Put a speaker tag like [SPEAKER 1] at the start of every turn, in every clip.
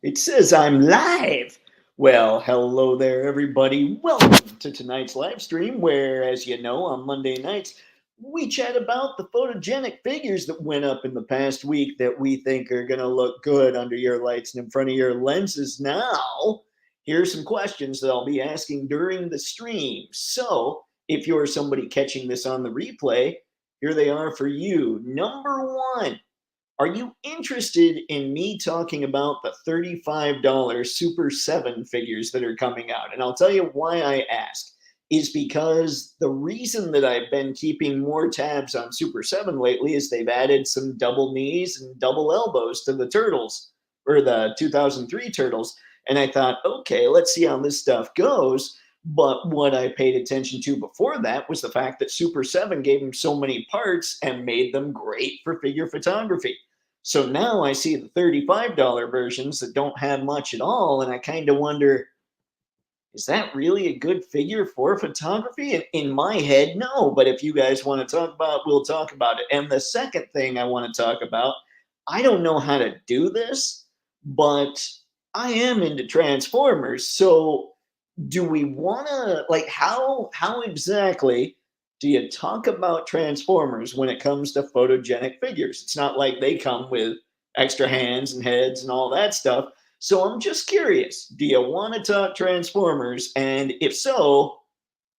[SPEAKER 1] It says I'm live. Well, hello there, everybody. Welcome to tonight's live stream, where, as you know, on Monday nights, we chat about the photogenic figures that went up in the past week that we think are going to look good under your lights and in front of your lenses. Now, here's some questions that I'll be asking during the stream. So, if you're somebody catching this on the replay, here they are for you. Number one. Are you interested in me talking about the $35 Super 7 figures that are coming out? And I'll tell you why I ask is because the reason that I've been keeping more tabs on Super 7 lately is they've added some double knees and double elbows to the Turtles, or the 2003 Turtles. And I thought, okay, let's see how this stuff goes. But what I paid attention to before that was the fact that Super 7 gave them so many parts and made them great for figure photography. So now I see the $35 versions that don't have much at all, and I kind of wonder, is that really a good figure for photography? And in my head, no. But if you guys want to talk about it, we'll talk about it. And the second thing I want to talk about, I don't know how to do this, but I am into Transformers. So do we want to, like, how exactly do you talk about Transformers when it comes to photogenic figures? It's not like they come with extra hands and heads and all that stuff. So I'm just curious, do you want to talk Transformers? And if so,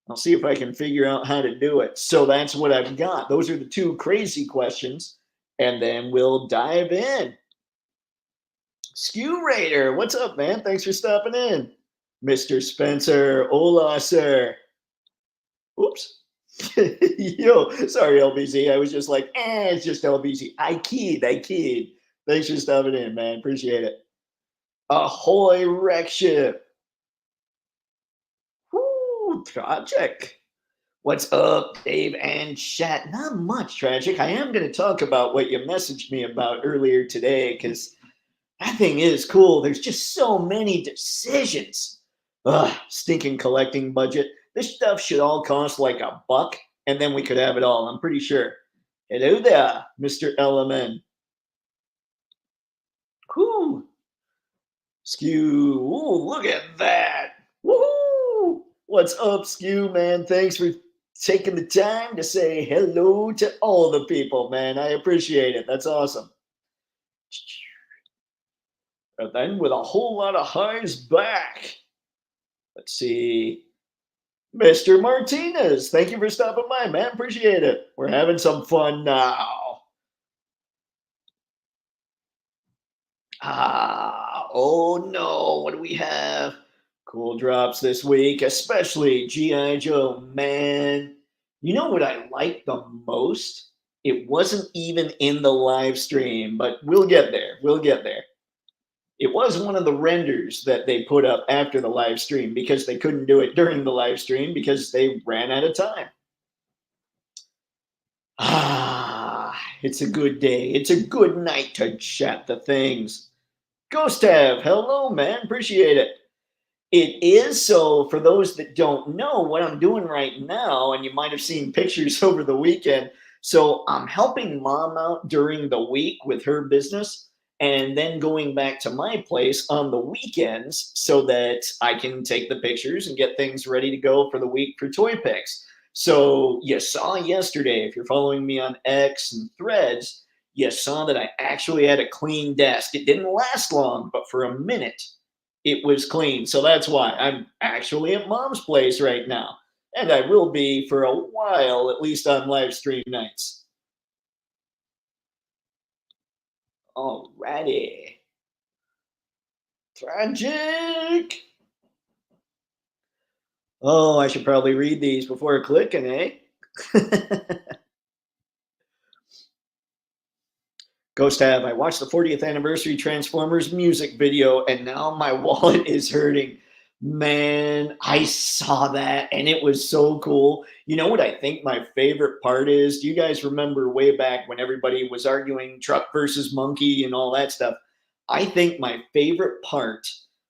[SPEAKER 1] I'll see if I can figure out how to do it. So that's what I've got. Those are the two crazy questions. And then we'll dive in. Skew Raider, what's up, man? Thanks for stopping in. Mr. Spencer, hola, sir. Oops. Yo, sorry, LBZ. I was just like, it's just LBZ. I keyed. Thanks for stopping in, man. Appreciate it. Ahoy, wreck ship. Woo, Tragic. What's up, Dave and chat? Not much, Tragic. I am going to talk about what you messaged me about earlier today, because that thing is cool. There's just so many decisions. Ugh, stinking collecting budget. This stuff should all cost like $1, and then we could have it all, I'm pretty sure. Hello there, Mr. Element. Whoo. Skew. Ooh, look at that. Woohoo! What's up, Skew, man? Thanks for taking the time to say hello to all the people, man. I appreciate it. That's awesome. And then with a whole lot of highs back. Let's see. Mr. Martinez, thank you for stopping by, man. Appreciate it. We're having some fun now. Oh no, what do we have? Cool drops this week, especially G.I. Joe, man. You know what I like the most? It wasn't even in the live stream, but we'll get there. It was one of the renders that they put up after the live stream because they couldn't do it during the live stream because they ran out of time. It's a good day. It's a good night to chat the things. Ghost Tab, hello, man. Appreciate it. It is. So for those that don't know what I'm doing right now, and you might have seen pictures over the weekend, so I'm helping Mom out during the week with her business, and then going back to my place on the weekends so that I can take the pictures and get things ready to go for the week for Toypixx. So you saw yesterday, if you're following me on X and Threads, you saw that I actually had a clean desk. It didn't last long, but for a minute, it was clean. So that's why I'm actually at Mom's place right now. And I will be for a while, at least on live stream nights. Alrighty. Tragic. Oh, I should probably read these before clicking, eh? Ghost Tab, I watched the 40th anniversary Transformers music video and now my wallet is hurting. Man, I saw that and it was so cool. You know what I think my favorite part is? Do you guys remember way back when everybody was arguing truck versus monkey and all that stuff? I think my favorite part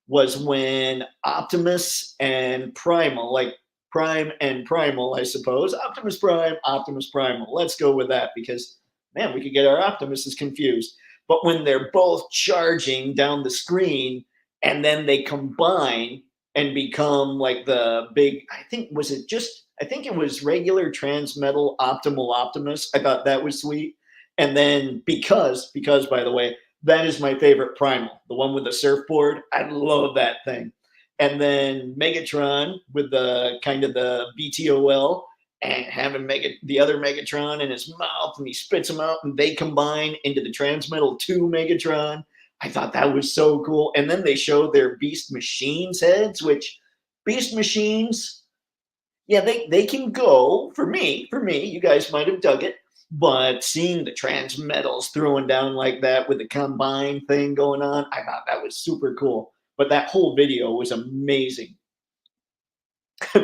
[SPEAKER 1] was when Optimus and Primal, like Prime and Primal, I suppose. Optimus Prime, Optimus Primal. Let's go with that because, man, we could get our Optimuses confused. but when they're both charging down the screen and then they combine and become like the big, I think, was it just, I think it was regular Transmetal Optimal Optimus. I thought that was sweet. And then because by the way, that is my favorite Primal, the one with the surfboard. I love that thing. And then Megatron with the kind of the BTOL and having the other Megatron in his mouth and he spits them out and they combine into the Transmetal 2 Megatron. I thought that was so cool. And then they showed their Beast Machines heads, which Beast Machines, yeah, they can go for me. You guys might have dug it, but seeing the Transmetals throwing down like that with the combine thing going on, I thought that was super cool. But that whole video was amazing.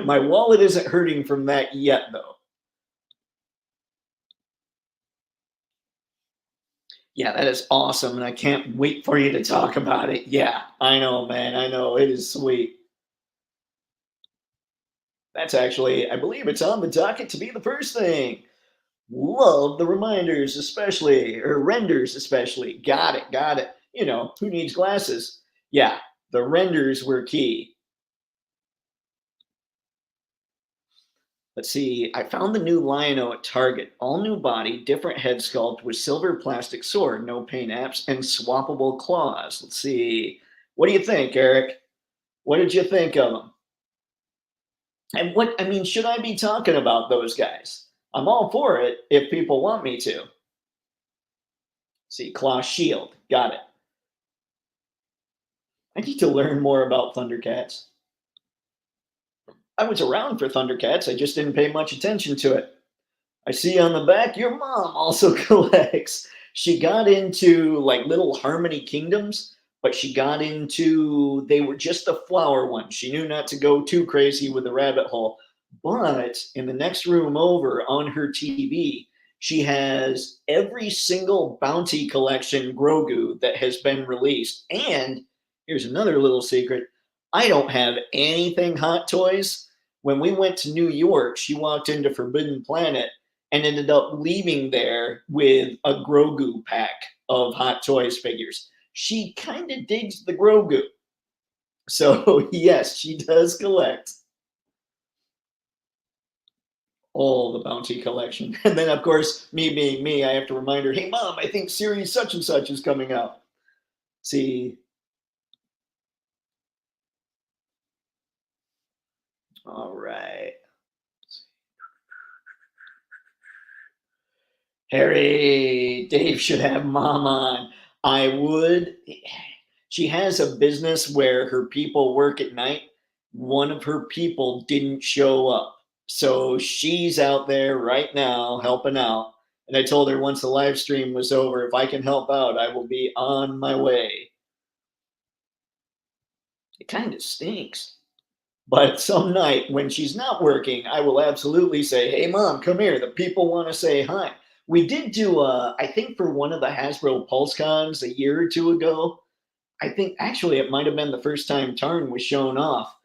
[SPEAKER 1] My wallet isn't hurting from that yet, though. Yeah, that is awesome, and I can't wait for you to talk about it. Yeah, I know, man. I know. It is sweet. That's actually, I believe it's on the docket to be the first thing. Love the reminders, especially, or renders, especially. Got it, got it. You know, who needs glasses? Yeah, the renders were key. Let's see. I found the new Lion-O at Target. All new body, different head sculpt with silver plastic sword, no paint apps, and swappable claws. Let's see. What do you think, Eric? What did you think of them? And what, I mean, should I be talking about those guys? I'm all for it if people want me to. See, Claw Shield. Got it. I need to learn more about Thundercats. I was around for Thundercats, I just didn't pay much attention to it. I see on the back your mom also collects. She got into like little Harmony Kingdoms, but she got into they were just the flower ones. She knew not to go too crazy with the rabbit hole. But in the next room over on her TV, she has every single Bounty Collection Grogu that has been released. And here's another little secret. I don't have anything Hot Toys. When we went to New York, she walked into Forbidden Planet and ended up leaving there with a Grogu pack of Hot Toys figures. She kind of digs the Grogu. So, yes, she does collect all the Bounty Collection. And then, of course, me being me, I have to remind her, hey, Mom, I think series such and such is coming out. See, all right. Harry, Dave should have Mom on. I would. She has a business where her people work at night. One of her people didn't show up. So she's out there right now helping out. And I told her once the live stream was over, if I can help out, I will be on my way. It kind of stinks. But some night when she's not working, I will absolutely say, hey, Mom, come here. The people want to say hi. We did do, I think, for one of the Hasbro Pulse Cons a year or two ago. I think actually it might have been the first time Tarn was shown off.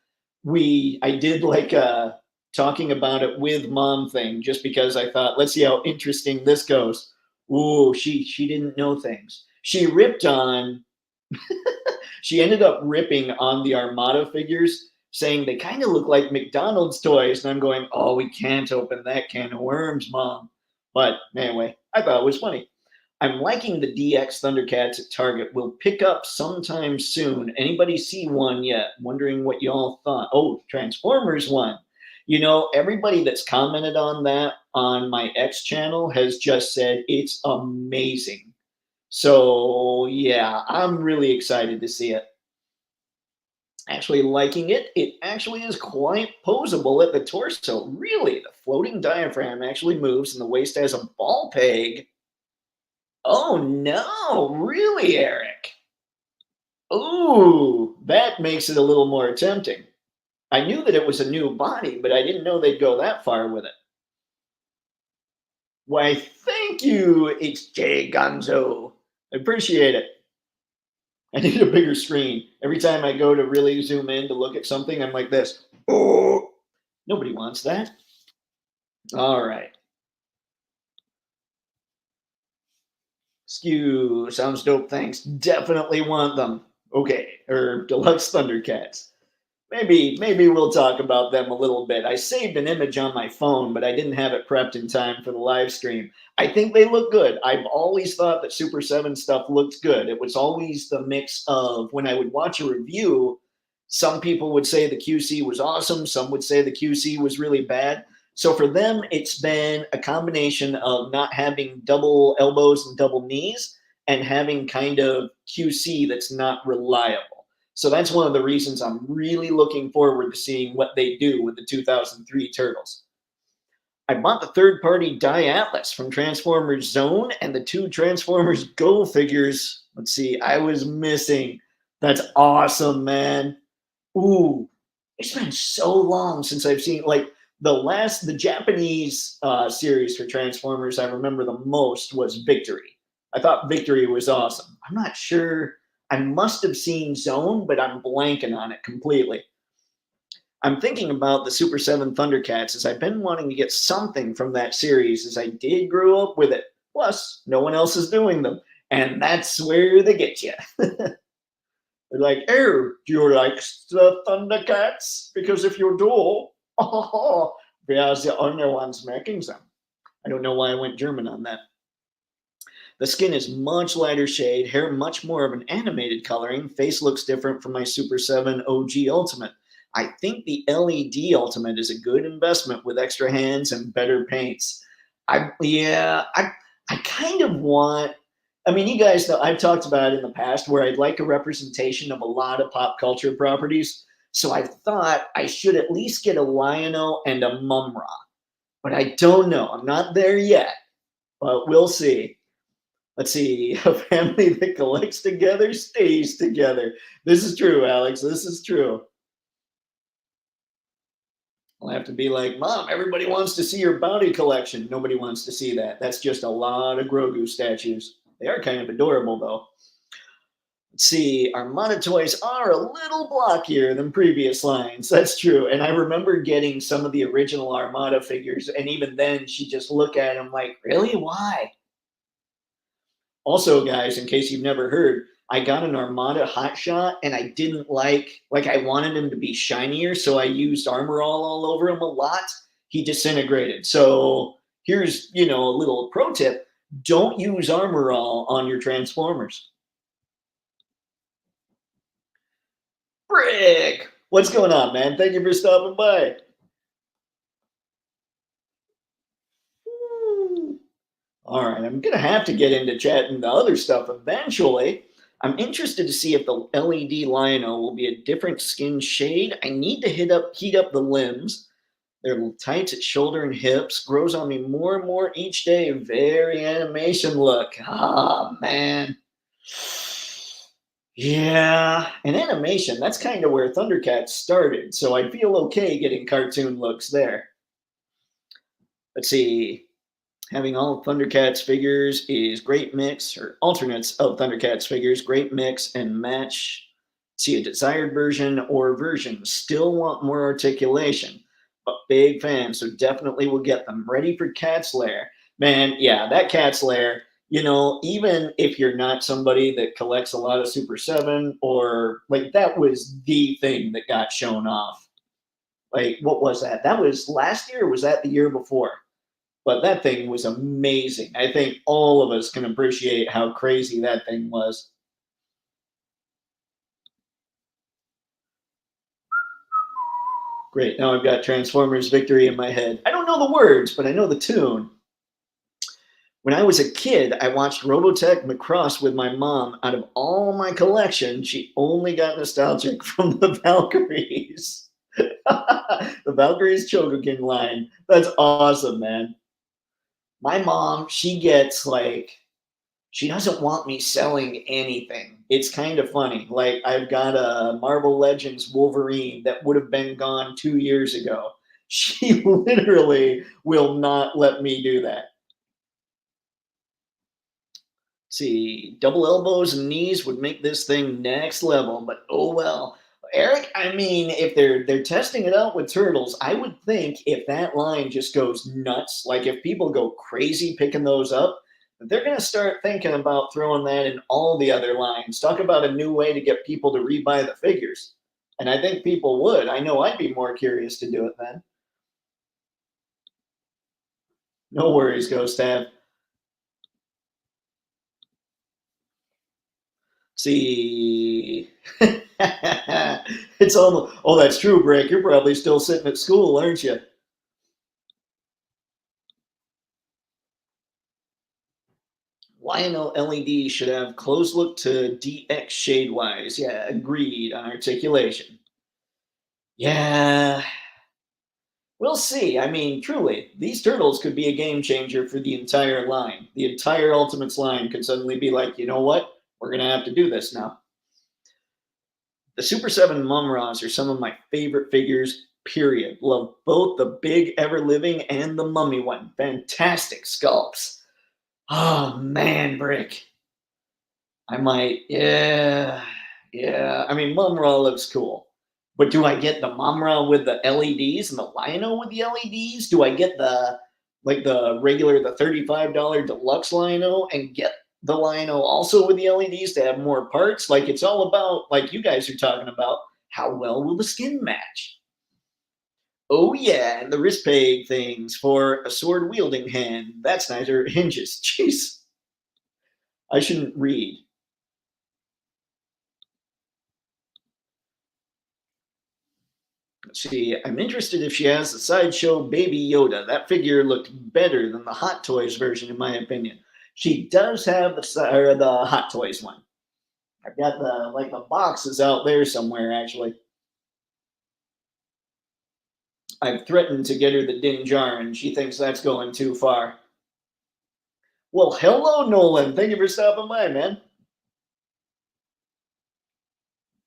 [SPEAKER 1] I did like a talking about it with Mom thing just because I thought, let's see how interesting this goes. Ooh, she didn't know things. She ended up ripping on the Armada figures, saying they kind of look like McDonald's toys. And I'm going, oh, we can't open that can of worms, Mom. But anyway, I thought it was funny. I'm liking the DX Thundercats at Target. Will pick up sometime soon. Anybody see one yet? Wondering what y'all thought. Oh, Transformers one. You know, everybody that's commented on that on my X channel has just said it's amazing. So, yeah, I'm really excited to see it. Actually liking it. It actually is quite posable at the torso. Really, the floating diaphragm actually moves and the waist has a ball peg. Oh no, really, Eric? Ooh, that makes it a little more tempting. I knew that it was a new body, but I didn't know they'd go that far with it. Why, thank you, HJ Gonzo. I appreciate it. I need a bigger screen. Every time I go to really zoom in to look at something, I'm like this. Oh, nobody wants that. All right. Skew sounds dope. Thanks. Definitely want them. Okay, or deluxe Thundercats. Maybe we'll talk about them a little bit. I saved an image on my phone, but I didn't have it prepped in time for the live stream. I think they look good. I've always thought that Super 7 stuff looked good. It was always the mix of when I would watch a review, some people would say the QC was awesome, some would say the QC was really bad. So for them, it's been a combination of not having double elbows and double knees and having kind of QC that's not reliable. So that's one of the reasons I'm really looking forward to seeing what they do with the 2003 Turtles. I bought the third party Die Atlas from Transformers Zone and the two Transformers Go figures. Let's see, I was missing. That's awesome, man. Ooh, it's been so long since I've seen like the Japanese series for Transformers I remember the most was Victory. I thought Victory was awesome. I'm not sure. I must have seen Zone, but I'm blanking on it completely. I'm thinking about the Super 7 Thundercats as I've been wanting to get something from that series as I did grow up with it. Plus, no one else is doing them. And that's where they get you. They're like, oh, do you like the Thundercats? Because if you do, oh, we are the only ones making them. I don't know why I went German on that. The skin is much lighter shade, hair much more of an animated coloring, face looks different from my Super 7 OG Ultimate. I think the LED Ultimate is a good investment with extra hands and better paints. I kind of want. I mean, you guys know I've talked about it in the past where I'd like a representation of a lot of pop culture properties. So I thought I should at least get a Lion-O and a Mumra, but I don't know. I'm not there yet, but we'll see. Let's see. A family that collects together stays together. This is true, Alex. This is true. I'll have to be like, Mom, everybody wants to see your bounty collection. Nobody wants to see that. That's just a lot of Grogu statues. They are kind of adorable, though. Let's see. Armada toys are a little blockier than previous lines. That's true. And I remember getting some of the original Armada figures, and even then, she just looked at them like, really? Why? Also, guys, in case you've never heard, I got an Armada hotshot and I didn't like I wanted him to be shinier, so I used Armor all over him a lot. He disintegrated. So here's, a little pro tip. Don't use Armor all on your Transformers. Brick! What's going on, man? Thank you for stopping by. All right, I'm gonna have to get into chatting the other stuff eventually. I'm interested to see if the LED Lion-O will be a different skin shade. I need to heat up the limbs. They're tight at shoulder and hips. Grows on me more and more each day. Very animation look. Ah, man. Yeah, and animation, that's kind of where Thundercats started. So I feel okay getting cartoon looks there. Let's see. Having all Thundercats figures is great mix, or alternates of Thundercats figures, great mix and match. See a desired version or version. Still want more articulation, but big fan, so definitely will get them. Ready for Cat's Lair. Man, yeah, that Cat's Lair, even if you're not somebody that collects a lot of Super 7, or like that was the thing that got shown off. Like, what was that? That was last year, or was that the year before? But that thing was amazing. I think all of us can appreciate how crazy that thing was. Great. Now I've got Transformers Victory in my head. I don't know the words, but I know the tune. When I was a kid, I watched Robotech Macross with my mom. Out of all my collection, she only got nostalgic from the Valkyries. The Valkyries Chogokin line. That's awesome, man. My mom, she doesn't want me selling anything. It's kind of funny. Like, I've got a Marvel Legends Wolverine that would have been gone 2 years ago. She literally will not let me do that. See, double elbows and knees would make this thing next level, but oh well. Eric, I mean, if they're testing it out with turtles, I would think if that line just goes nuts, like if people go crazy picking those up, they're going to start thinking about throwing that in all the other lines. Talk about a new way to get people to rebuy the figures. And I think people would. I know I'd be more curious to do it then. No worries, Ghost Tab. See, it's almost. Oh, that's true, Break. You're probably still sitting at school, aren't you? Lionel LED should have close look to DX shade wise. Yeah, agreed on articulation. Yeah, we'll see. I mean, truly, these turtles could be a game changer for the entire line. The entire Ultimates line could suddenly be like, you know what? We're going to have to do this now. The Super 7 Mumras are some of my favorite figures, period. Love both the big Ever Living and the Mummy one. Fantastic sculpts. Oh, man, Brick. I might, yeah. I mean, Mumra looks cool. But do I get the Mumra with the LEDs and the Lino with the LEDs? Do I get the regular, the $35 deluxe Lino and get the Lino also with the LEDs to have more parts? Like it's all about, like you guys are talking about, how well will the skin match? Oh yeah, and the wrist peg things for a sword wielding hand. That's nice. Or hinges. Jeez. I shouldn't read. Let's see, I'm interested if she has the sideshow Baby Yoda. That figure looked better than the Hot Toys version, in my opinion. She does have the Hot Toys one. I've got the boxes out there somewhere. Actually, I've threatened to get her the Din Djarin. She thinks that's going too far. Well, hello, Nolan. Thank you for stopping by, man.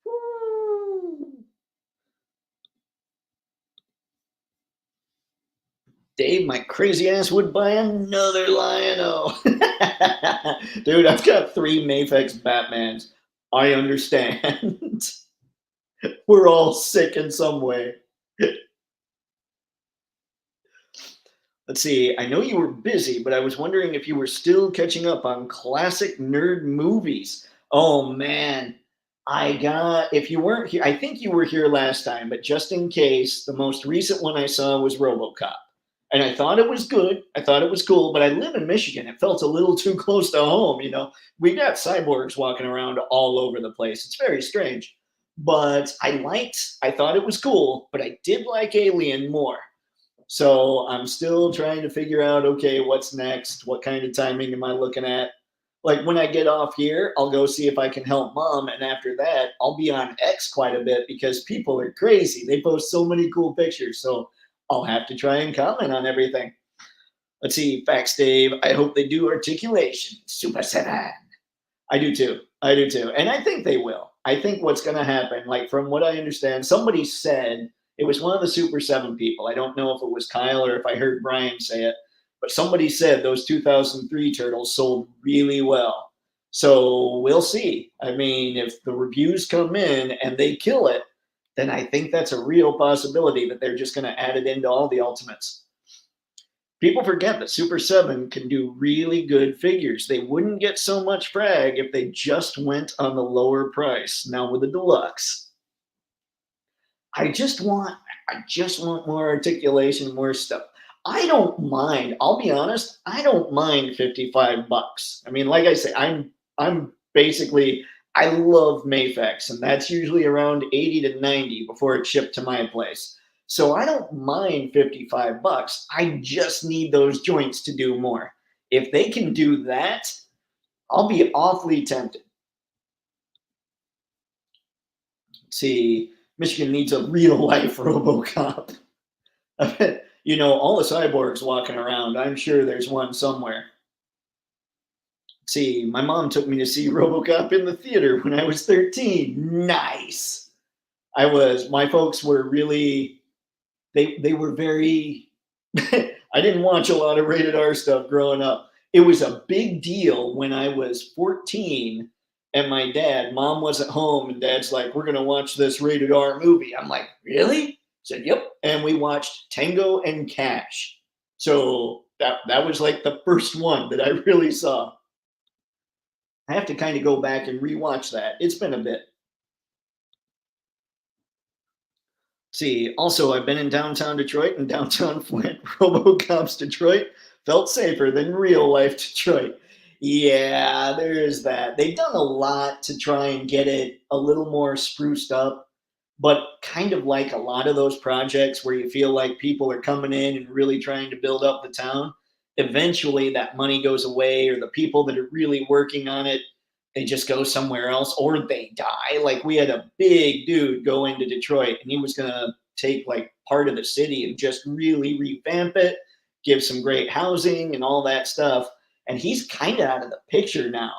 [SPEAKER 1] Woo. Dave, my crazy ass would buy another Lion-O. Dude, I've got 3 Mafex Batmans. I understand. We're all sick in some way. Let's see. I know you were busy, but I was wondering if you were still catching up on classic nerd movies. Oh man, if you weren't here, I think you were here last time, but just in case, the most recent one I saw was RoboCop. And I thought it was good. I thought it was cool, but I live in Michigan. It felt a little too close to home, you know. We got cyborgs walking around all over the place. It's very strange. But I thought it was cool, but I did like Alien more. So I'm still trying to figure out, okay, what's next? What kind of timing am I looking at? Like when I get off here, I'll go see if I can help mom. And after that, I'll be on X quite a bit because people are crazy. They post so many cool pictures. So I'll have to try and comment on everything. Let's see, Facts Dave. I hope they do articulation. Super 7. I do too. I do too. And I think they will. I think what's going to happen, like from what I understand, somebody said it was one of the Super 7 people. I don't know if it was Kyle or if I heard Brian say it, but somebody said those 2003 turtles sold really well. So we'll see. I mean, if the reviews come in and they kill it, then I think that's a real possibility that they're just going to add it into all the Ultimates. People forget that Super 7 can do really good figures. They wouldn't get so much frag if they just went on the lower price. Now with the deluxe, I just want more articulation, more stuff. I don't mind. I'll be honest, I don't mind $55. I mean, like I say, I'm basically I love Mafex, and that's usually around 80 to 90 before it's shipped to my place. So I don't mind $55. I just need those joints to do more. If they can do that, I'll be awfully tempted. Let's see, Michigan needs a real life RoboCop. I bet, you know, all the cyborgs walking around. I'm sure there's one somewhere. Let's see, my mom took me to see RoboCop in the theater when I was 13. Nice. My folks were really, they were very, I didn't watch a lot of rated R stuff growing up. It was a big deal when I was 14 and mom wasn't home, and dad's like, we're going to watch this rated R movie. I'm like, really? Said, yep. And we watched Tango and Cash. So That was like the first one that I really saw. I have to kind of go back and rewatch that. It's been a bit. See, also, I've been in downtown Detroit and downtown Flint. RoboCop's Detroit felt safer than real life Detroit. Yeah, there is that. They've done a lot to try and get it a little more spruced up, but kind of like a lot of those projects where you feel like people are coming in and really trying to build up the town, eventually that money goes away, or the people that are really working on it, they just go somewhere else or they die. Like we had a big dude go into Detroit and he was going to take like part of the city and just really revamp it, give some great housing and all that stuff. And he's kind of out of the picture now.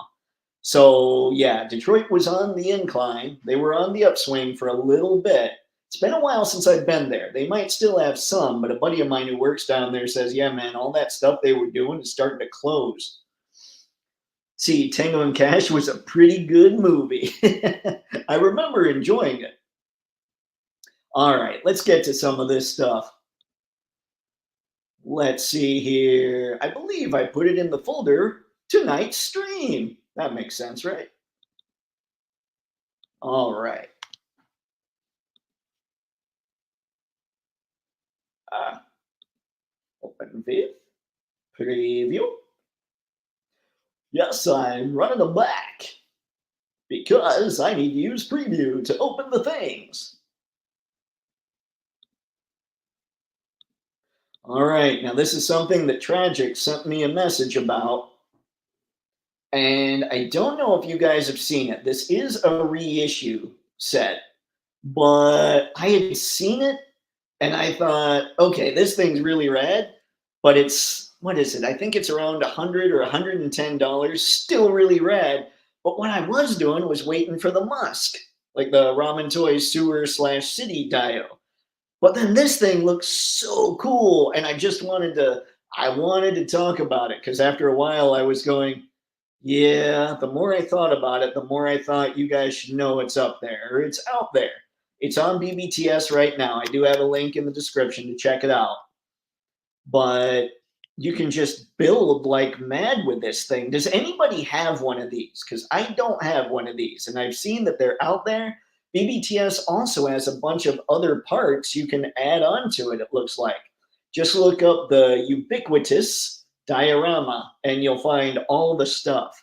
[SPEAKER 1] So yeah, Detroit was on the incline. They were on the upswing for a little bit. It's been a while since I've been there. They might still have some, but a buddy of mine who works down there says, yeah, man, all that stuff they were doing is starting to close. See, Tango and Cash was a pretty good movie. I remember enjoying it. All right, let's get to some of this stuff. Let's see here. I believe I put it in the folder tonight's stream. That makes sense, right? All right. Uh, Open with preview. Yes, I'm running them back because I need to use preview to open the things. All right, now this is something that Tragic sent me a message about, and I don't know if you guys have seen it. This is a reissue set, but I had seen it and I thought, okay, this thing's really rad, but it's what is it? I think it's around 100 or $110, still really rad. But what I was doing was waiting for the Musk, like the Ramen Toys Sewer slash City Dio. But then this thing looks so cool, and I wanted to talk about it because after a while I was going, yeah, the more I thought about it, the more I thought you guys should know it's up there. Or it's out there. It's on BBTS right now. I do have a link in the description to check it out. But you can just build like mad with this thing. Does anybody have one of these? Because I don't have one of these, and I've seen that they're out there. BBTS also has a bunch of other parts you can add on to it, it looks like. Just look up the Ubiquitous Diorama, and you'll find all the stuff.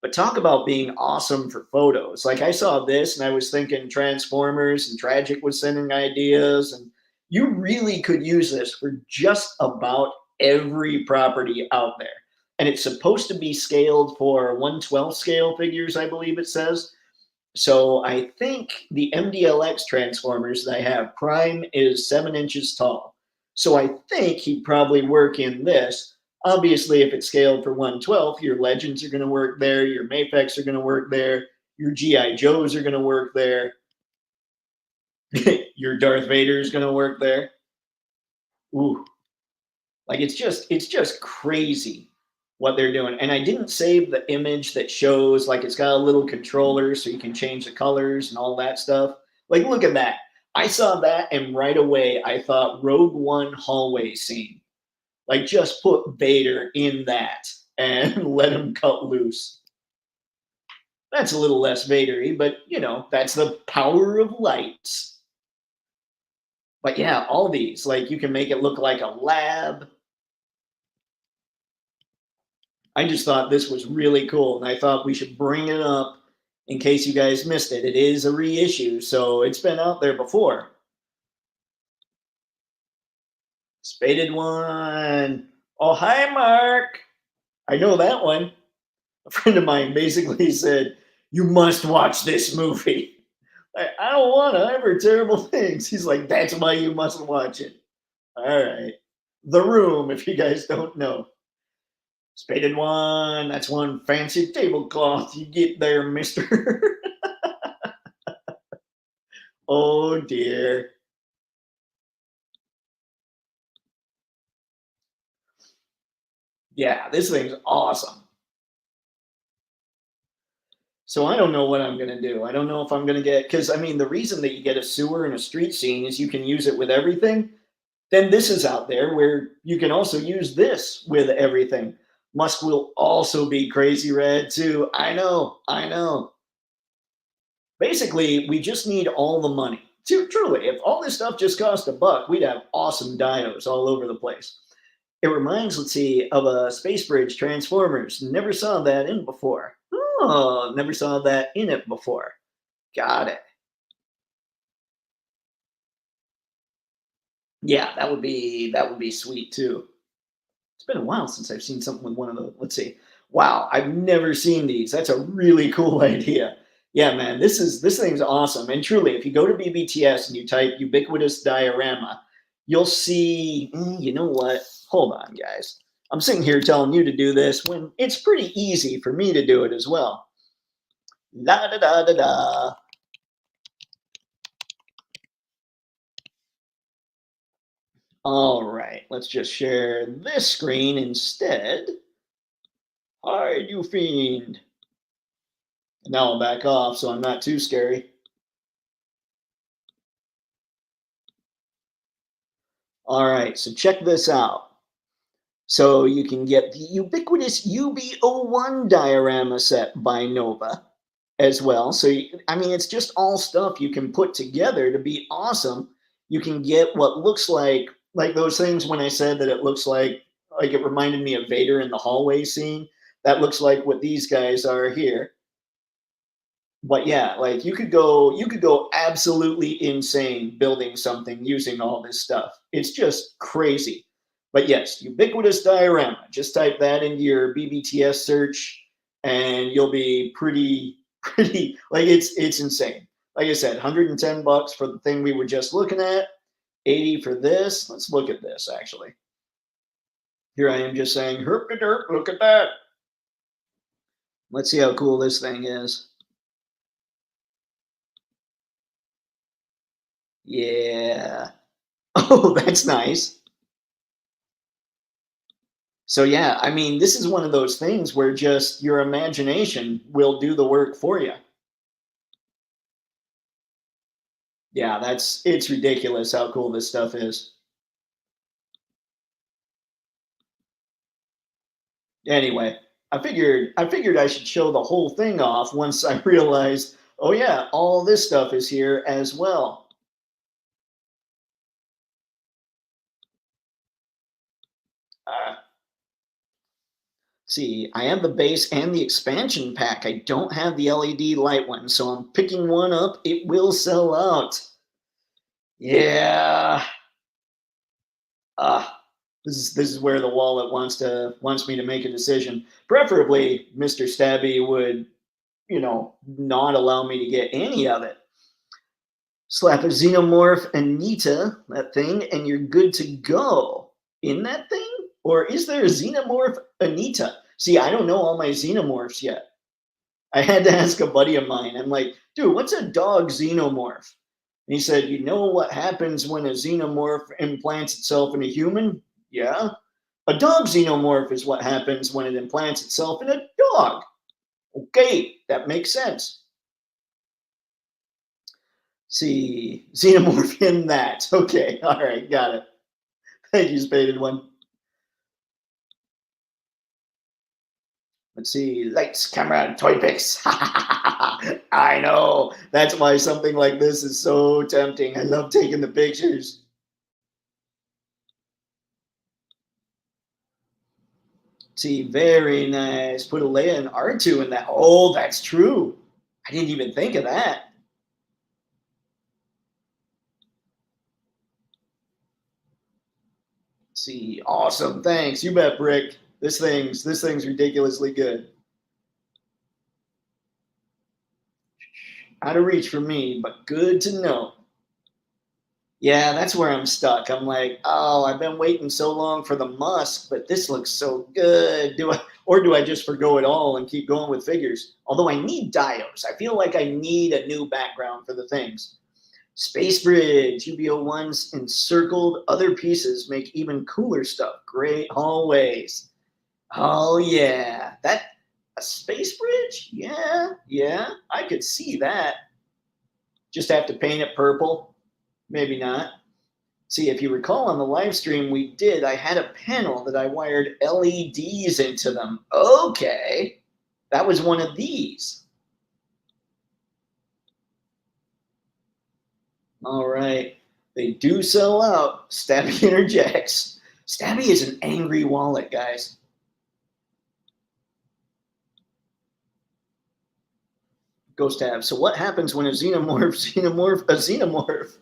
[SPEAKER 1] But talk about being awesome for photos. Like I saw this and I was thinking Transformers, and Tragic was sending ideas, and you really could use this for just about every property out there. And it's supposed to be scaled for 1/12 scale figures, I believe it says. So I think the MDLX Transformers that I have, Prime is 7 inches tall. So I think he'd probably work in this. Obviously, if it's scaled for 1/12, your Legends are going to work there, your Mafex are going to work there, your GI Joes are going to work there, your Darth Vader is going to work there. Ooh, like it's just crazy what they're doing. And I didn't save the image that shows like it's got a little controller so you can change the colors and all that stuff. Like look at that. I saw that and right away I thought Rogue One hallway scene. Like just put Vader in that and let him cut loose. That's a little less Vadery, but you know, that's the power of lights. But yeah, all these, like you can make it look like a lab. I just thought this was really cool, and I thought we should bring it up in case you guys missed it. It is a reissue, so it's been out there before. Spaded one. Oh, hi, Mark. I know that one. A friend of mine basically said, you must watch this movie. I don't want to. I heard terrible things. He's like, that's why you must watch it. All right. The Room, if you guys don't know. Spaded one. That's one fancy tablecloth you get there, mister. Oh, dear. Yeah, this thing's awesome. So I don't know what I'm going to do. I don't know if I'm going to get, because I mean, the reason that you get a sewer and a street scene is you can use it with everything. Then this is out there where you can also use this with everything. Musk will also be crazy red too. I know, I know. Basically, we just need all the money. Truly, if all this stuff just cost $1, we'd have awesome dinos all over the place. It reminds, let's see, of a Space Bridge Transformers. Never saw that in before. Oh, never saw that in it before. Got it. Yeah, that would be sweet too. It's been a while since I've seen something with one of those. Let's see. Wow, I've never seen these. That's a really cool idea. Yeah, man, this thing's awesome. And truly, if you go to BBTS and you type ubiquitous diorama, you'll see. You know what? Hold on, guys. I'm sitting here telling you to do this when it's pretty easy for me to do it as well. La da da da da. All right, let's just share this screen instead. Hi, you fiend. Now I'll back off so I'm not too scary. All right, so check this out. So you can get the ubiquitous UB01 diorama set by Nova as well. So, I mean, it's just all stuff you can put together to be awesome. You can get what looks like those things when I said that it looks like it reminded me of Vader in the hallway scene. That looks like what these guys are here. But yeah, like you could go absolutely insane building something using all this stuff. It's just crazy. But yes, ubiquitous diorama. Just type that into your BBTS search and you'll be pretty like it's insane. Like I said, $110 for the thing we were just looking at, 80 for this. Let's look at this actually. Here I am just saying, herp derp, look at that. Let's see how cool this thing is. Yeah. Oh, that's nice. So yeah, I mean, this is one of those things where just your imagination will do the work for you. Yeah, it's ridiculous how cool this stuff is. Anyway, I figured I should show the whole thing off once I realized, oh yeah, all this stuff is here as well. Uh, see, I have the base and the expansion pack. I don't have the LED light one, so I'm picking one up. It will sell out. Yeah. Ah, this is where the wallet wants me to make a decision. Preferably, Mr. Stabby would, not allow me to get any of it. Slap a xenomorph Anita, that thing, and you're good to go. In that thing? Or is there a xenomorph Anita? See, I don't know all my xenomorphs yet. I had to ask a buddy of mine. I'm like, dude, what's a dog xenomorph? And he said, you know what happens when a xenomorph implants itself in a human? Yeah. A dog xenomorph is what happens when it implants itself in a dog. Okay, that makes sense. See, xenomorph in that. Okay, all right, got it. Thank you, Spaded One. Let's see, lights, camera, Toypixx. I know. That's why something like this is so tempting. I love taking the pictures. See, very nice. Put a Leia and R2 in that. Oh, that's true. I didn't even think of that. See, awesome. Thanks. You bet, Brick. This thing's ridiculously good. Out of reach for me, but good to know. Yeah, that's where I'm stuck. I'm like, oh, I've been waiting so long for the Musk, but this looks so good. Do I just forgo it all and keep going with figures? Although I need dios. I feel like I need a new background for the things. Space Bridge, UBO1s encircled. Other pieces make even cooler stuff. Great hallways. Oh yeah. That a space bridge? Yeah, yeah. I could see that. Just have to paint it purple. Maybe not. See, if you recall on the live stream I had a panel that I wired LEDs into them. Okay, that was one of these. All right, they do sell out. Stabby interjects. Stabby is an angry wallet, guys. Ghost tab. So what happens when a xenomorph?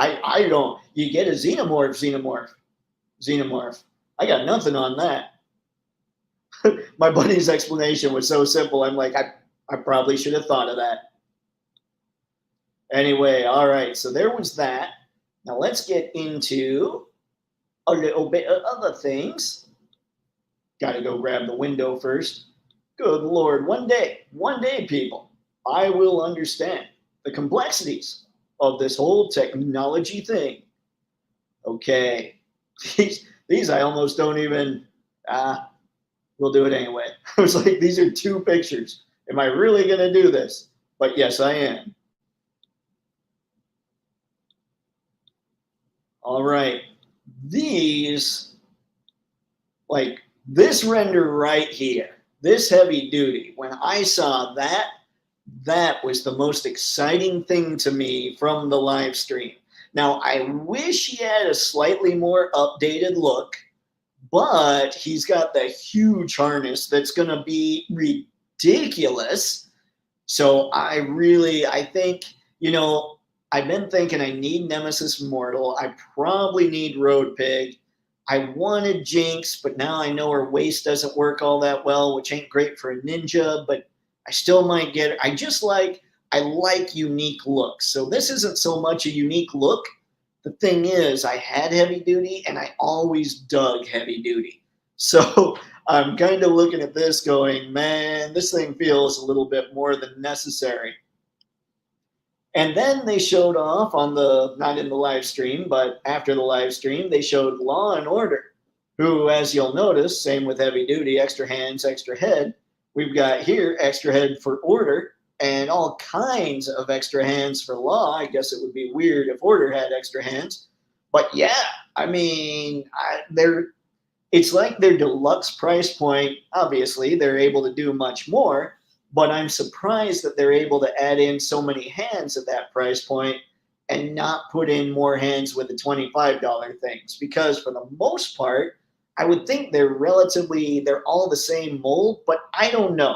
[SPEAKER 1] I don't. You get a xenomorph. I got nothing on that. My buddy's explanation was so simple. I'm like, I probably should have thought of that. Anyway, all right. So there was that. Now let's get into a little bit of other things. Got to go grab the window first. Good Lord. One day, people, I will understand the complexities of this whole technology thing. Okay. These I almost don't even, we'll do it anyway. I was like, these are two pictures. Am I really going to do this? But yes, I am. All right. These, like this render right here, this heavy duty, when I saw that, that was the most exciting thing to me from the live stream. Now, I wish he had a slightly more updated look, but he's got the huge harness that's going to be ridiculous. So I think, I've been thinking I need Nemesis Mortal. I probably need Road Pig. I wanted Jinx, but now I know her waist doesn't work all that well, which ain't great for a ninja, but I still might get it. I like unique looks. So this isn't so much a unique look. The thing is, I had heavy duty and I always dug heavy duty. So I'm kind of looking at this going, man, this thing feels a little bit more than necessary. And then they showed off not in the live stream, but after the live stream, they showed Law and Order, who, as you'll notice, same with heavy duty, extra hands, extra head. We've got here extra head for Order and all kinds of extra hands for Law. I guess it would be weird if Order had extra hands. But yeah, I mean, it's like their deluxe price point. Obviously, they're able to do much more, but I'm surprised that they're able to add in so many hands at that price point and not put in more hands with the $25 things. Because for the most part, I would think they're all the same mold, but I don't know.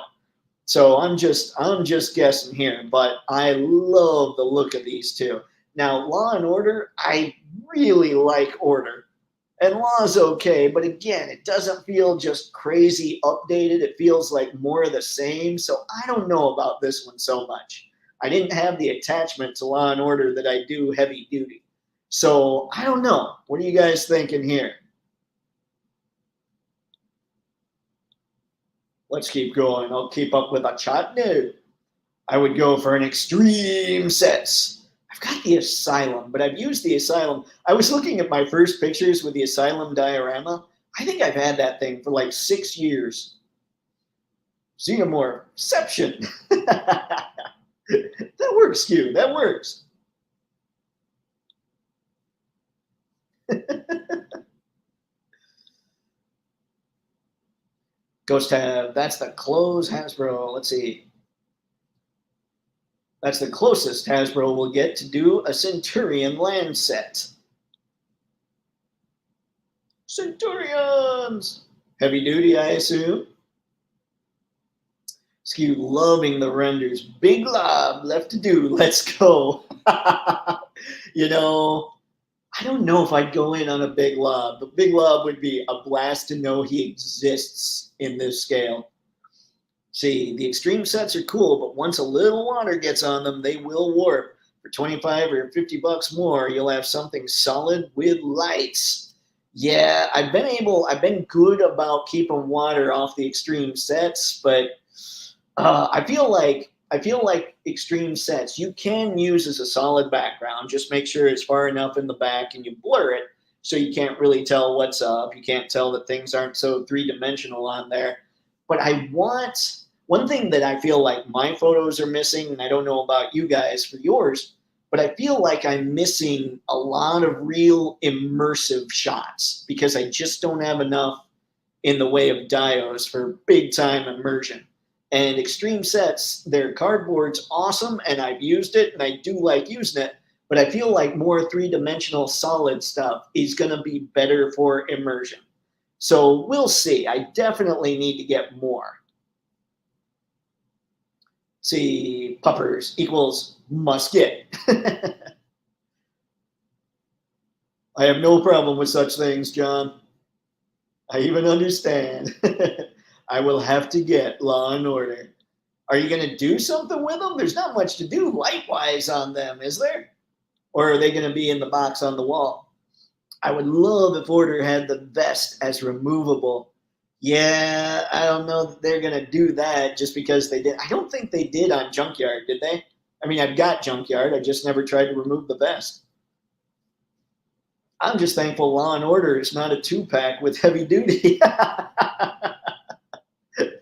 [SPEAKER 1] So I'm just guessing here, but I love the look of these two. Now, Law and Order, I really like Order. And Law's okay, but again, it doesn't feel just crazy updated. It feels like more of the same. So I don't know about this one so much. I didn't have the attachment to Law and Order that I do heavy duty. So I don't know. What are you guys thinking here? Let's keep going. I'll keep up with a chat. No. I would go for an extreme sets. I've got the Asylum, but I've used the Asylum. I was looking at my first pictures with the Asylum diorama. I think I've had that thing for like 6 years. Xenomorphception. That works, Q. That works. Ghost Tab. That's the close Hasbro. Let's see. That's the closest Hasbro will get to do a Centurion land set. Centurions! Heavy duty, I assume. Skew loving the renders. Big Lob left to do. Let's go. I don't know if I'd go in on a Big Lob. The Big Lob would be a blast to know he exists in this scale. See, the extreme sets are cool, but once a little water gets on them, they will warp. For 25 or 50 bucks more, you'll have something solid with lights. Yeah, I've been good about keeping water off the extreme sets, but I feel like extreme sets you can use as a solid background. Just make sure it's far enough in the back and you blur it so you can't really tell what's up. You can't tell that things aren't so three-dimensional on there. But I want one thing that I feel like my photos are missing, and I don't know about you guys for yours, but I feel like I'm missing a lot of real immersive shots because I just don't have enough in the way of dios for big time immersion. And Extreme Sets, their cardboard's awesome, and I've used it, and I do like using it, but I feel like more three-dimensional solid stuff is going to be better for immersion. So we'll see. I definitely need to get more. See, puppers equals must get. I have no problem with such things, John. I even understand. I will have to get Law and Order. Are you going to do something with them? There's not much to do light-wise on them, is there? Or are they going to be in the box on the wall? I would love if Order had the vest as removable. Yeah, I don't know that they're going to do that just because they did. I don't think they did on Junkyard, did they? I mean, I've got Junkyard. I just never tried to remove the vest. I'm just thankful Law and Order is not a 2-pack with heavy duty.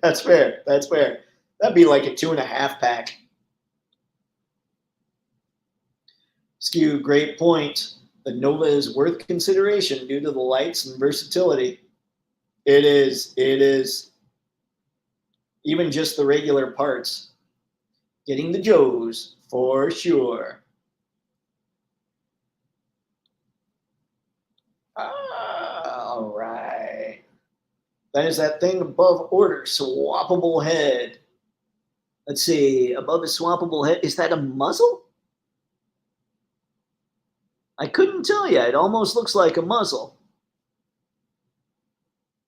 [SPEAKER 1] That's fair. That's fair. That'd be like a 2.5-pack. Skew, great point. The Nova is worth consideration due to the lights and versatility. It is. It is. Even just the regular parts. Getting the Joes for sure. All right. That is that thing above Order. Swappable head. Let's see. Above the swappable head. Is that a muzzle? I couldn't tell you. It almost looks like a muzzle.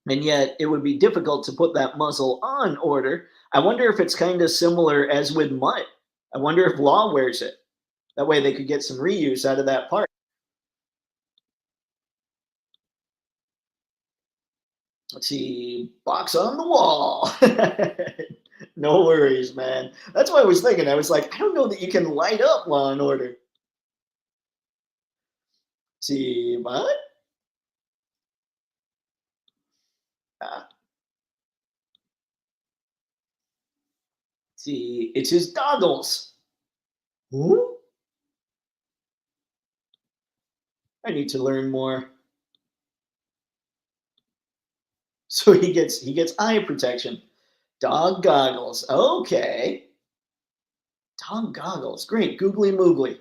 [SPEAKER 1] And yet it would be difficult to put that muzzle on Order. I wonder if it's kind of similar as with Mutt. I wonder if Law wears it. That way they could get some reuse out of that part. Let's see. Box on the wall. No worries, man. That's what I was thinking. I was like, I don't know that you can light up Law and Order. Let's see, what? See, it's his goggles. Ooh. I need to learn more. So he gets eye protection. Dog goggles. Okay. Dog goggles. Great. Googly moogly.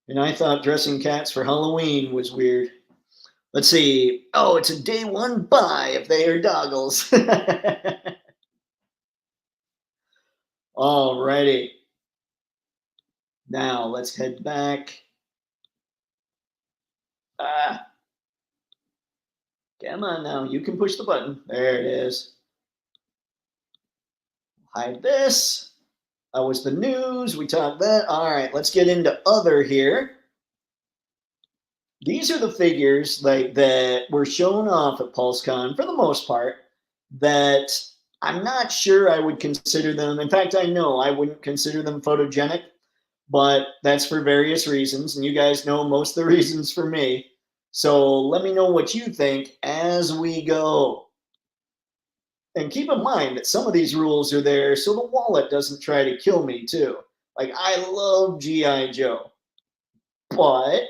[SPEAKER 1] And I thought dressing cats for Halloween was weird. Let's see. Oh, it's a day one buy if they are doggles. Alrighty. Now let's head back. Come on now. You can push the button. There it is. Hide this. That was the news. We talked that. All right, let's get into other here. These are the figures that were shown off at PulseCon for the most part that I'm not sure I would consider them. In fact, I know I wouldn't consider them photogenic, but that's for various reasons. And you guys know most of the reasons for me. So let me know what you think as we go. And keep in mind that some of these rules are there so the wallet doesn't try to kill me too. Like, I love G.I. Joe, but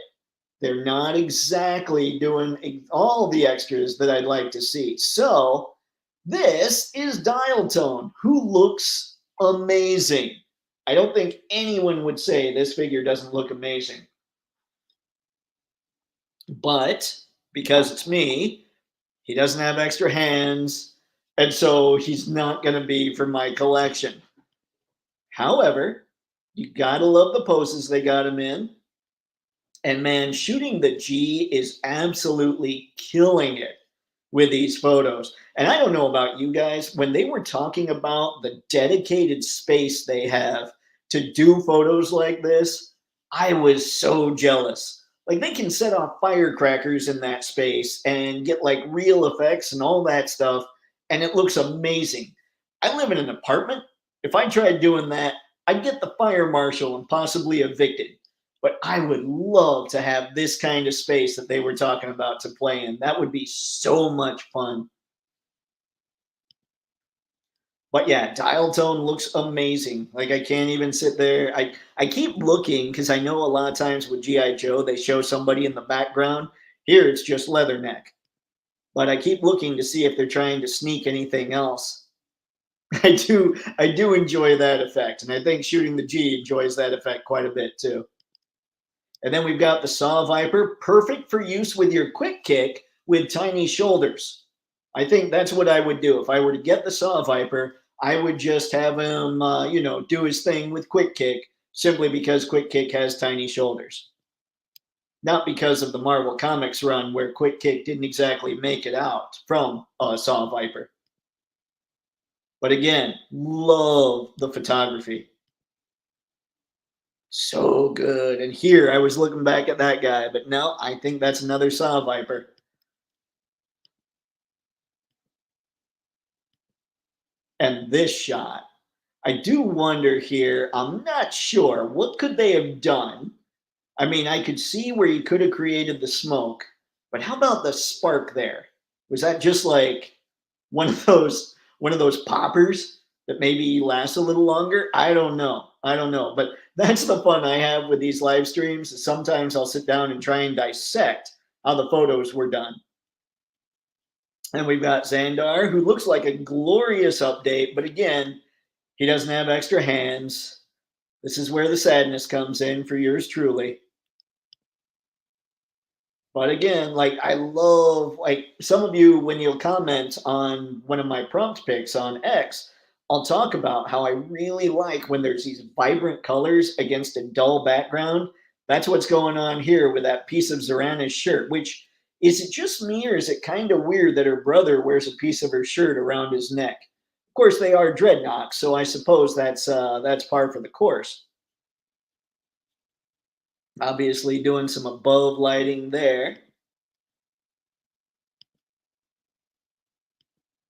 [SPEAKER 1] they're not exactly doing all the extras that I'd like to see. So this is Dial Tone, who looks amazing. I don't think anyone would say this figure doesn't look amazing. But because it's me, he doesn't have extra hands, and so he's not going to be for my collection. However, you got to love the poses they got him in. And man, shooting the G is absolutely killing it with these photos. And I don't know about you guys, when they were talking about the dedicated space they have to do photos like this, I was so jealous. Like, they can set off firecrackers in that space and get like real effects and all that stuff, and it looks amazing. I live in an apartment. If I tried doing that, I'd get the fire marshal and possibly evicted. But I would love to have this kind of space that they were talking about to play in. That would be so much fun. But yeah, dial tone looks amazing. Like I can't even sit there. I keep looking because I know a lot of times with GI Joe they show somebody in the background. Here it's just Leatherneck, but I keep looking to see if they're trying to sneak anything else. I do enjoy that effect, and I think shooting the G enjoys that effect quite a bit too. And then we've got the Saw Viper, perfect for use with your quick kick with tiny shoulders. I think that's what I would do if I were to get the Saw Viper. I would just have him, do his thing with quick kick, simply because quick kick has tiny shoulders, not because of the Marvel Comics run where quick kick didn't exactly make it out from Saw Viper. But again, love the photography. So good. And here I was looking back at that guy, but no, I think that's another Saw Viper. And this shot, I do wonder here, I'm not sure, what could they have done? I mean, I could see where you could have created the smoke, but how about the spark there? Was that just like one of those poppers that maybe lasts a little longer? I don't know. I don't know. But that's the fun I have with these live streams. Sometimes I'll sit down and try and dissect how the photos were done. And we've got Zandar, who looks like a glorious update, but again, he doesn't have extra hands. This is where the sadness comes in for yours truly. But again, like I love like some of you when you'll comment on one of my prompt picks on X, I'll talk about how I really like when there's these vibrant colors against a dull background. That's what's going on here with that piece of Zorana's shirt, which is it just me or is it kind of weird that her brother wears a piece of her shirt around his neck? Of course, they are dreadnoughts, so I suppose that's par for the course. Obviously, doing some above lighting there.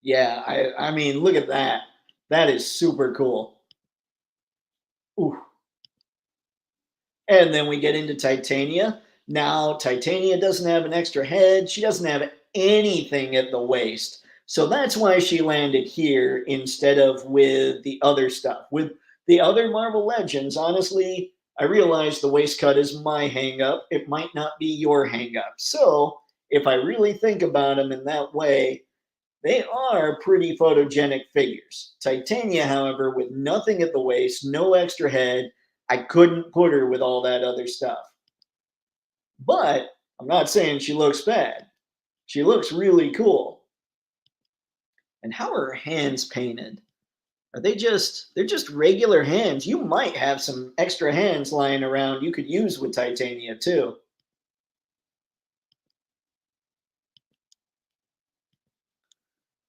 [SPEAKER 1] Yeah, I mean, look at that. That is super cool. Ooh. And then we get into Titania. Now, Titania doesn't have an extra head. She doesn't have anything at the waist. So that's why she landed here instead of with the other stuff. With the other Marvel Legends, honestly, I realize the waist cut is my hangup. It might not be your hangup. So if I really think about them in that way, they are pretty photogenic figures. Titania, however, with nothing at the waist, no extra head, I couldn't put her with all that other stuff. But I'm not saying she looks bad. She looks really cool. And how are her hands painted? Are they're just regular hands? You might have some extra hands lying around you could use with Titania too.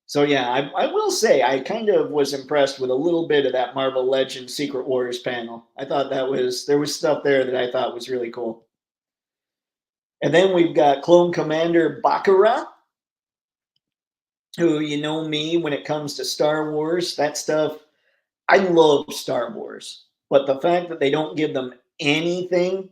[SPEAKER 1] So yeah, I will say I kind of was impressed with a little bit of that Marvel Legends Secret Wars panel. I thought there was stuff there that I thought was really cool. And then we've got Clone Commander Bacara, who you know me when it comes to Star Wars, that stuff. I love Star Wars, but the fact that they don't give them anything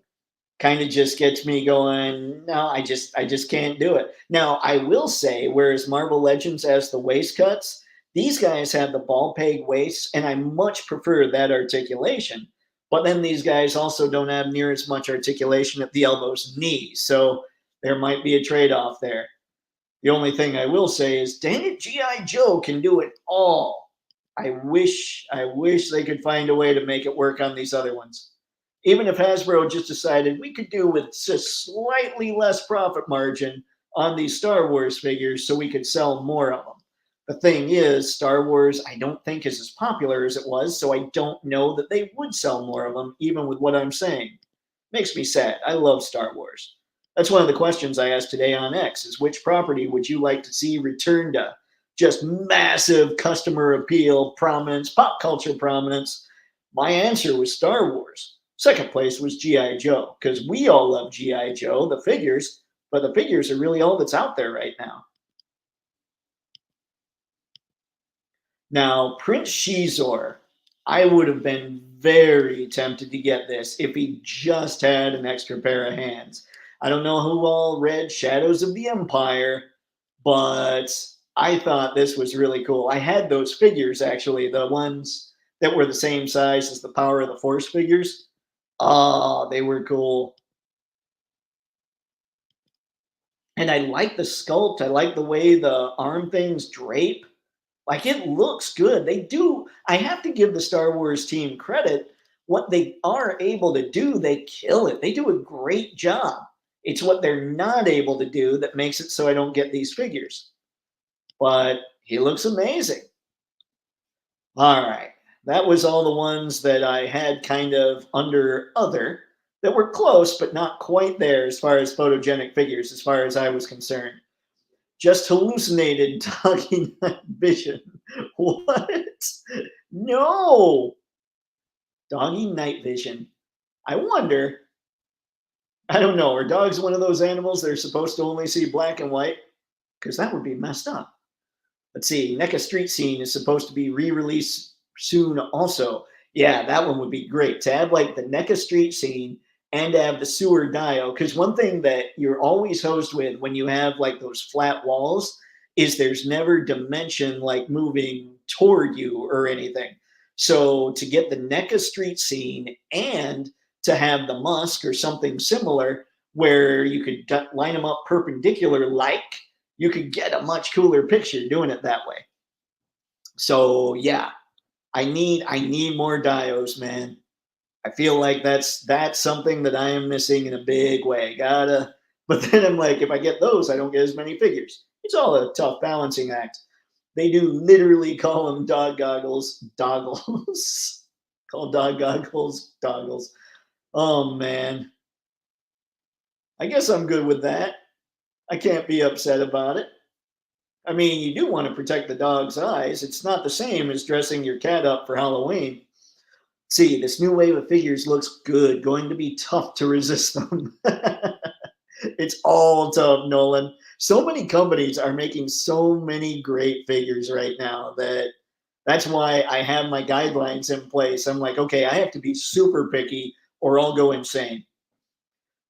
[SPEAKER 1] kind of just gets me going, no, I just can't do it. Now, I will say, whereas Marvel Legends has the waist cuts, these guys have the ball peg waists, and I much prefer that articulation. But then these guys also don't have near as much articulation at the elbows and knees. So there might be a trade-off there. The only thing I will say is, dang it, G.I. Joe can do it all. I wish they could find a way to make it work on these other ones. Even if Hasbro just decided we could do with just slightly less profit margin on these Star Wars figures so we could sell more of them. The thing is, Star Wars I don't think is as popular as it was, so I don't know that they would sell more of them, even with what I'm saying. Makes me sad. I love Star Wars. That's one of the questions I asked today on X is which property would you like to see return to just massive customer appeal, prominence, pop culture prominence? My answer was Star Wars. Second place was G.I. Joe, because we all love G.I. Joe, the figures, but the figures are really all that's out there right now. Now, Prince Xizor, I would have been very tempted to get this if he just had an extra pair of hands. I don't know who all read Shadows of the Empire, but I thought this was really cool. I had those figures actually, the ones that were the same size as the Power of the Force figures. Oh, they were cool. And I like the sculpt. I like the way the arm things drape. Like it looks good. They do. I have to give the Star Wars team credit. What they are able to do, they kill it. They do a great job. It's what they're not able to do that makes it so I don't get these figures. But he looks amazing. All right. That was all the ones that I had kind of under other that were close, but not quite there as far as photogenic figures, as far as I was concerned. Just hallucinated doggy night vision. What? No. Doggy night vision. I wonder, I don't know, are dogs one of those animals that are supposed to only see black and white? Because that would be messed up. Let's see, NECA Street Scene is supposed to be re-released soon also. Yeah, that one would be great to have like the NECA Street Scene and to have the sewer dio. Because one thing that you're always hosed with when you have like those flat walls is there's never dimension like moving toward you or anything. So to get the NECA Street Scene and to have the Musk or something similar where you could line them up perpendicular like you could get a much cooler picture doing it that way. So yeah, I need more dios, man. I feel like that's something that I am missing in a big way. Gotta, but then I'm like, if I get those, I don't get as many figures. It's all a tough balancing act. They do literally call them dog goggles, doggles. Call dog goggles, doggles. Oh man. I guess I'm good with that. I can't be upset about it. I mean, you do want to protect the dog's eyes. It's not the same as dressing your cat up for Halloween. See, this new wave of figures looks good. Going to be tough to resist them. It's all tough, Nolan. So many companies are making so many great figures right now that's why I have my guidelines in place. I'm like, okay, I have to be super picky or I'll go insane.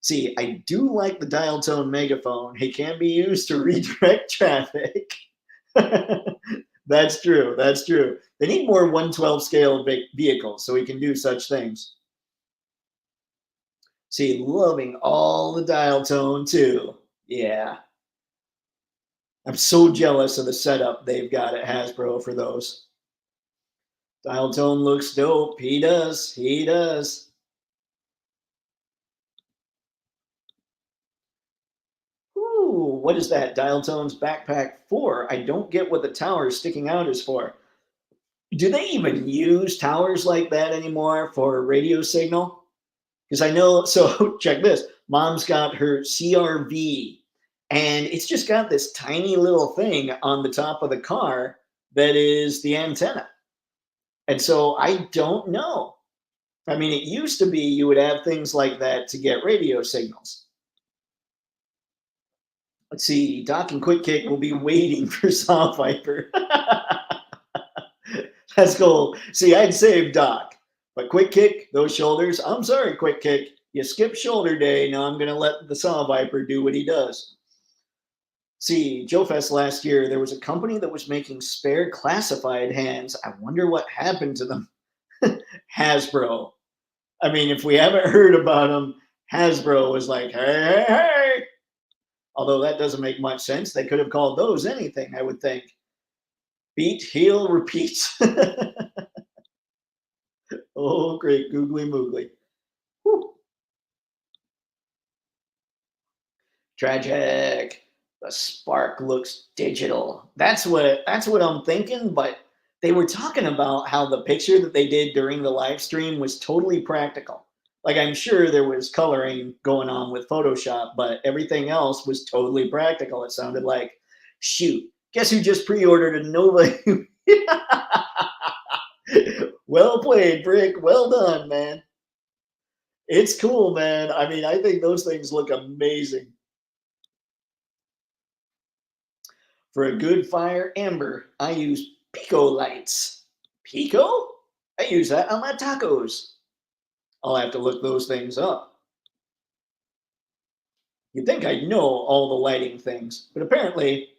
[SPEAKER 1] See, I do like the dial tone megaphone. It can be used to redirect traffic. That's true. That's true. They need more 112 scale vehicles so we can do such things. See, loving all the dial tone too. Yeah. I'm so jealous of the setup they've got at Hasbro for those. Dial tone looks dope. He does. He does. Ooh, what is that? Dial tone's backpack 4. I don't get what the tower sticking out is for. Do they even use towers like that anymore for radio signal? Because I know, so check this. Mom's got her CRV, and it's just got this tiny little thing on the top of the car that is the antenna. And so I don't know. I mean, it used to be you would have things like that to get radio signals. Let's see, Doc and Quick Kick will be waiting for Saw Viper. That's cool. See, I'd save Doc, but Quick Kick, those shoulders. I'm sorry, Quick Kick. You skipped shoulder day. Now I'm going to let the Saw Viper do what he does. See, Joe Fest last year, there was a company that was making spare classified hands. I wonder what happened to them. Hasbro. I mean, if we haven't heard about them, Hasbro was like, hey, hey, hey. Although that doesn't make much sense. They could have called those anything, I would think. Beat, heel, repeat. Oh, great googly moogly. Whew. Tragic. The spark looks digital. That's what I'm thinking, but they were talking about how the picture that they did during the live stream was totally practical. Like I'm sure there was coloring going on with Photoshop, but everything else was totally practical. It sounded like, shoot, guess who just pre-ordered a Nova? Well played, Brick. Well done, man. It's cool, man. I mean, I think those things look amazing. For a good fire amber, I use Pico lights. Pico? I use that on my tacos. I'll have to look those things up. You'd think I'd know all the lighting things, but apparently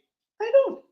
[SPEAKER 1] I don't.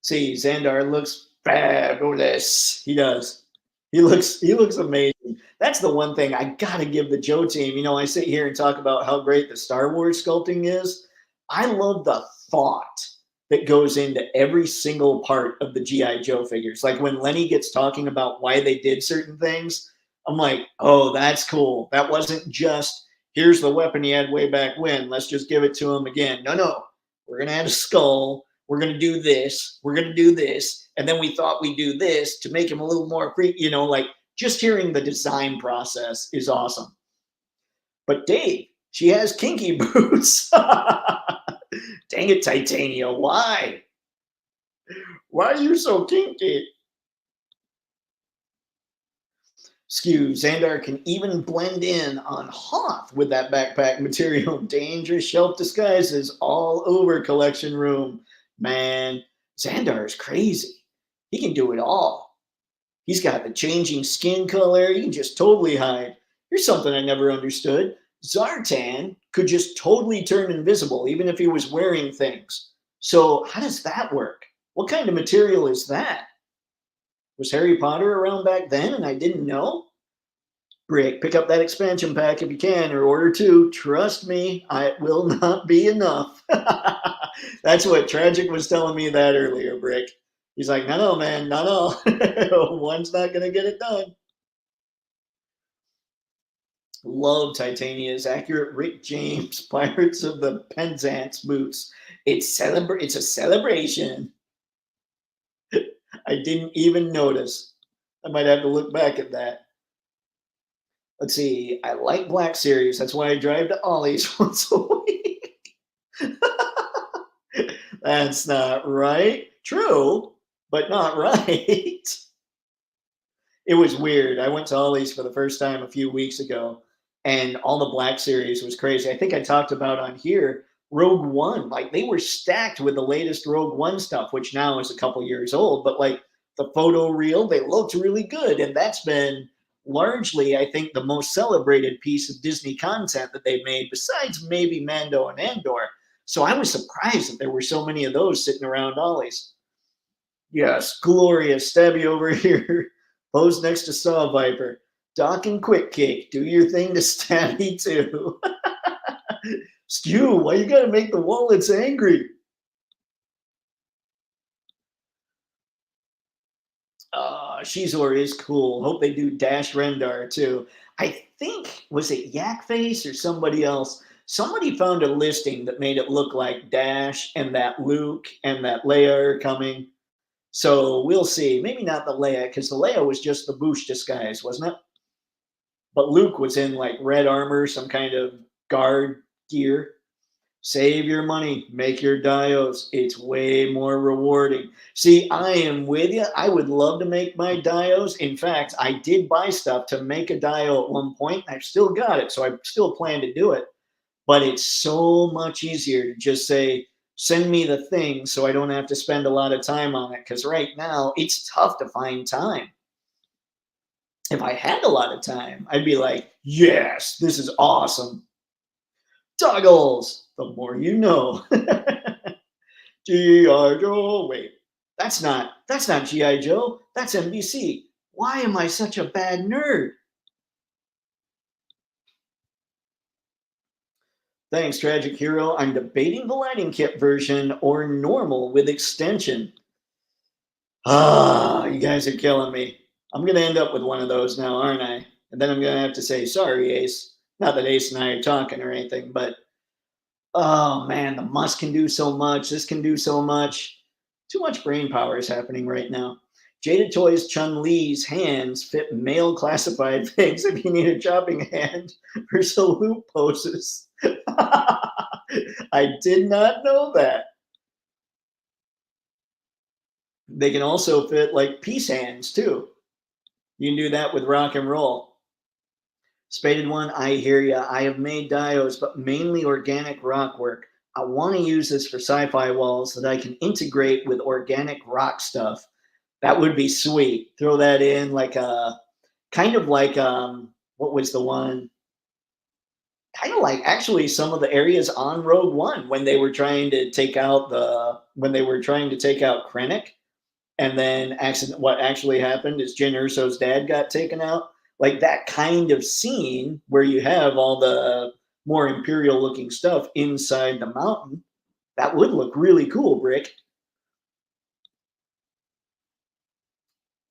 [SPEAKER 1] See, Zandar looks fabulous. He does. He looks amazing. That's the one thing I gotta give the Joe team. I sit here and talk about how great the Star Wars sculpting is. I love the thought that goes into every single part of the GI Joe figures. Like when Lenny gets talking about why they did certain things, I'm like, oh, that's cool. That wasn't just here's the weapon he had way back when. Let's just give it to him again. No, no, we're gonna add a skull. We're gonna do this. We're gonna do this, and then we thought we'd do this to make him a little more free. Like just hearing the design process is awesome. But Dave, she has kinky boots. Dang it, Titania, why? Why are you so kinky? Skew, Xandar can even blend in on Hoth with that backpack material. Dangerous shelf disguises all over collection room. Man, Xandar is crazy. He can do it all. He's got the changing skin color. He can just totally hide. Here's something I never understood. Zartan could just totally turn invisible, even if he was wearing things. So how does that work? What kind of material is that? Was Harry Potter around back then and I didn't know? Brick, pick up that expansion pack if you can, or order two. Trust me, it will not be enough. That's what Tragic was telling me that earlier, Brick. He's like, no, no, man, no, no. One's not going to get it done. Love Titania's accurate Rick James Pirates of the Penzance boots. It's a celebration. I didn't even notice. I might have to look back at that. Let's see. I like Black Series. That's why I drive to Ollie's once a week. That's not right. True, but not right. It was weird. I went to Ollie's for the first time a few weeks ago, and all the Black Series was crazy. I think I talked about on here Rogue One. Like they were stacked with the latest Rogue One stuff, which now is a couple years old. But like the photo reel, they looked really good, and that's been largely, I think, the most celebrated piece of Disney content that they've made, besides maybe Mando and Andor. So I was surprised that there were so many of those sitting around Ollie's. Yes, glorious. Stabby over here. Pose next to Saw Viper. Doc and Quick Cake. Do your thing to Stabby too. Stew, why you gotta make the wallets angry? Xizor is cool. Hope they do Dash Rendar too. I think, was it Yak Face or somebody else? Somebody found a listing that made it look like Dash and that Luke and that Leia are coming. So we'll see. Maybe not the Leia, because the Leia was just the Boosh disguise, wasn't it? But Luke was in like red armor, some kind of guard gear. Save your money, make your dios. It's way more rewarding. See, I am with you. I would love to make my dios. In fact, I did buy stuff to make a dio at one point. I've still got it, so I still plan to do it. But it's so much easier to just say, send me the thing so I don't have to spend a lot of time on it. Because right now, it's tough to find time. If I had a lot of time, I'd be like, yes, this is awesome. Toggles, the more you know. G.I. Joe. Wait, that's not G.I. Joe. That's NBC. Why am I such a bad nerd? Thanks, Tragic Hero. I'm debating the lighting kit version or normal with extension. You guys are killing me. I'm going to end up with one of those now, aren't I? And then I'm going to have to say, sorry, Ace. Not that Ace and I are talking or anything, but oh man, the Must can do so much. This can do so much. Too much brain power is happening right now. Jada Toys Chun Li's hands fit male classified things if you need a chopping hand for salute poses. I did not know that. They can also fit like peace hands too. You can do that with rock and roll. Spaded One, I hear ya. I have made dios, but mainly organic rock work. I want to use this for sci-fi walls that I can integrate with organic rock stuff. That would be sweet. Throw that in like a kind of like what was the one? kind of like actually some of the areas on Rogue One when they were trying to take out Krennic, and then what actually happened is Jyn Erso's dad got taken out. Like that kind of scene where you have all the more imperial looking stuff inside the mountain, that would look really cool, Brick.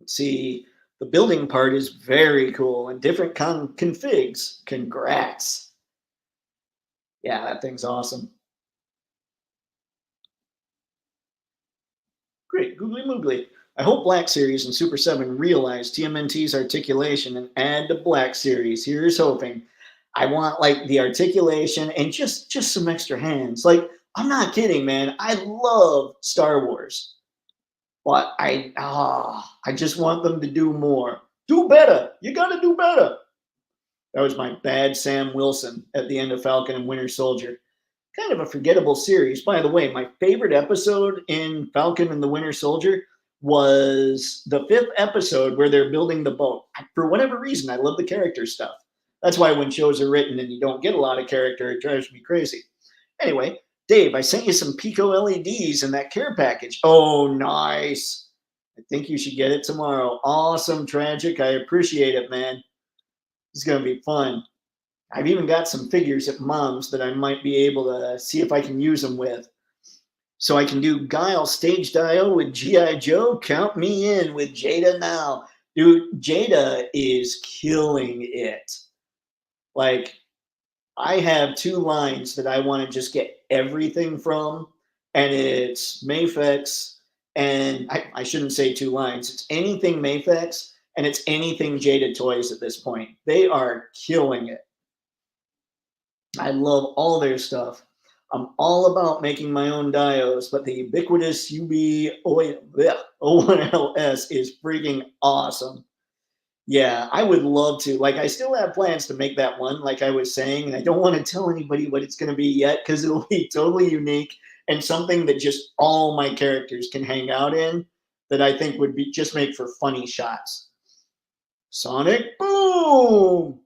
[SPEAKER 1] See, the building part is very cool and different configs. Congrats. Yeah, that thing's awesome. Great, googly moogly. I hope Black Series and Super 7 realize TMNT's articulation and add to Black Series. Here's hoping. I want like the articulation and just some extra hands. Like, I'm not kidding, man. I love Star Wars. But I just want them to do more. Do better. You gotta do better. That was my bad Sam Wilson at the end of Falcon and Winter Soldier. Kind of a forgettable series. By the way, my favorite episode in Falcon and the Winter Soldier was the 5th episode where they're building the boat. For whatever reason, I love the character stuff. That's why when shows are written and you don't get a lot of character, it drives me crazy. Anyway, Dave, I sent you some Pico LEDs in that care package. Oh, nice. I think you should get it tomorrow. Awesome, Tragic. I appreciate it, man. It's going to be fun. I've even got some figures at Mom's that I might be able to see if I can use them with. So I can do Guile Stage Dio with G.I. Joe. Count me in with Jada now. Dude, Jada is killing it. Like, I have 2 lines that I want to just get everything from, and it's Mafex, and I shouldn't say 2 lines. It's anything Mafex, and it's anything Jada Toys at this point. They are killing it. I love all their stuff. I'm all about making my own dios, but the ubiquitous UB01LS is freaking awesome. Yeah, I would love to. Like, I still have plans to make that one, like I was saying, and I don't want to tell anybody what it's going to be yet because it'll be totally unique and something that just all my characters can hang out in that I think would be just make for funny shots. Sonic Boom!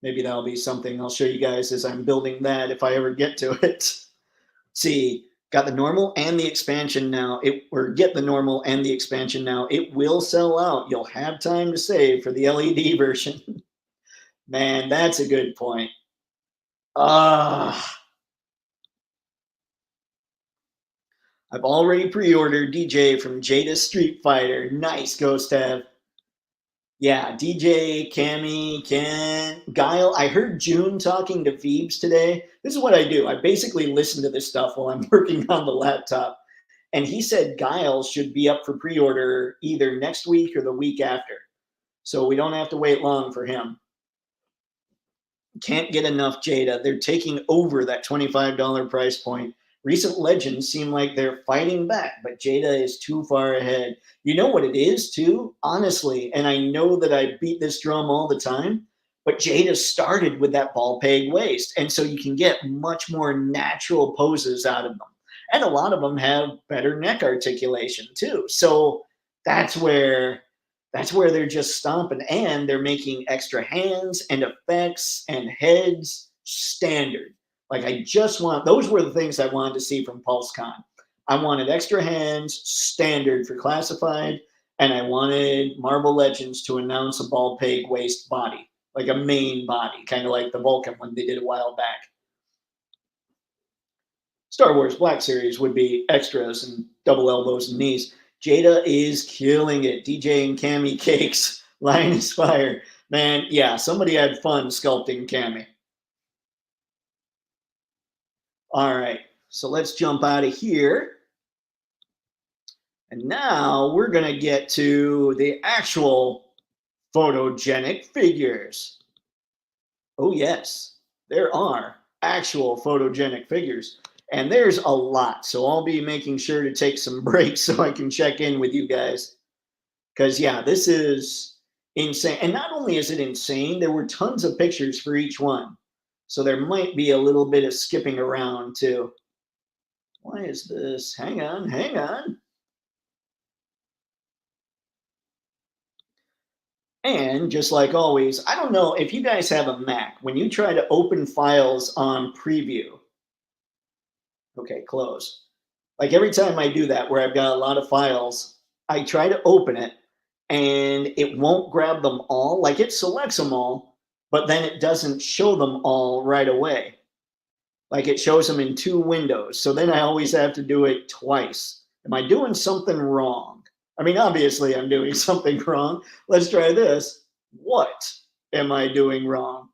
[SPEAKER 1] Maybe that'll be something I'll show you guys as I'm building that if I ever get to it. See, got the normal and the expansion now. Or get the normal and the expansion now. It will sell out. You'll have time to save for the LED version. Man, that's a good point. Ah. I've already pre-ordered DJ from Jada Street Fighter. Nice, Ghost Tab. Yeah, DJ, Cammy, Ken, Guile. I heard June talking to Phoebes today. This is what I do. I basically listen to this stuff while I'm working on the laptop. And he said Guile should be up for pre-order either next week or the week after. So we don't have to wait long for him. Can't get enough Jada. They're taking over that $25 price point. Recent legends seem like they're fighting back, but Jada is too far ahead. You know what it is, too? Honestly, and I know that I beat this drum all the time, but Jada started with that ball peg waist. And so you can get much more natural poses out of them. And a lot of them have better neck articulation, too. So that's where they're just stomping, and they're making extra hands and effects and heads standard. Like, I just want, those were the things I wanted to see from PulseCon. I wanted extra hands standard for classified, and I wanted Marvel Legends to announce a ball peg waist body, like a main body, kind of like the Vulcan one they did a while back. Star Wars Black Series would be extras and double elbows and knees. Jada is killing it. DJ and Cammy Cakes. Line is fire. Man, yeah, somebody had fun sculpting Cammy. All right, so let's jump out of here. And now we're going to get to the actual photogenic figures. Oh, yes, there are actual photogenic figures. And there's a lot. So I'll be making sure to take some breaks so I can check in with you guys. Because, yeah, this is insane. And not only is it insane, there were tons of pictures for each one. So there might be a little bit of skipping around, too. Why is this? Hang on, hang on. And just like always, I don't know if you guys have a Mac, when you try to open files on preview, okay, close. Like every time I do that, where I've got a lot of files, I try to open it and it won't grab them all. Like it selects them all, but then it doesn't show them all right away. Like it shows them in two windows. So then I always have to do it twice. Am I doing something wrong? I mean, obviously I'm doing something wrong. Let's try this. What am I doing wrong?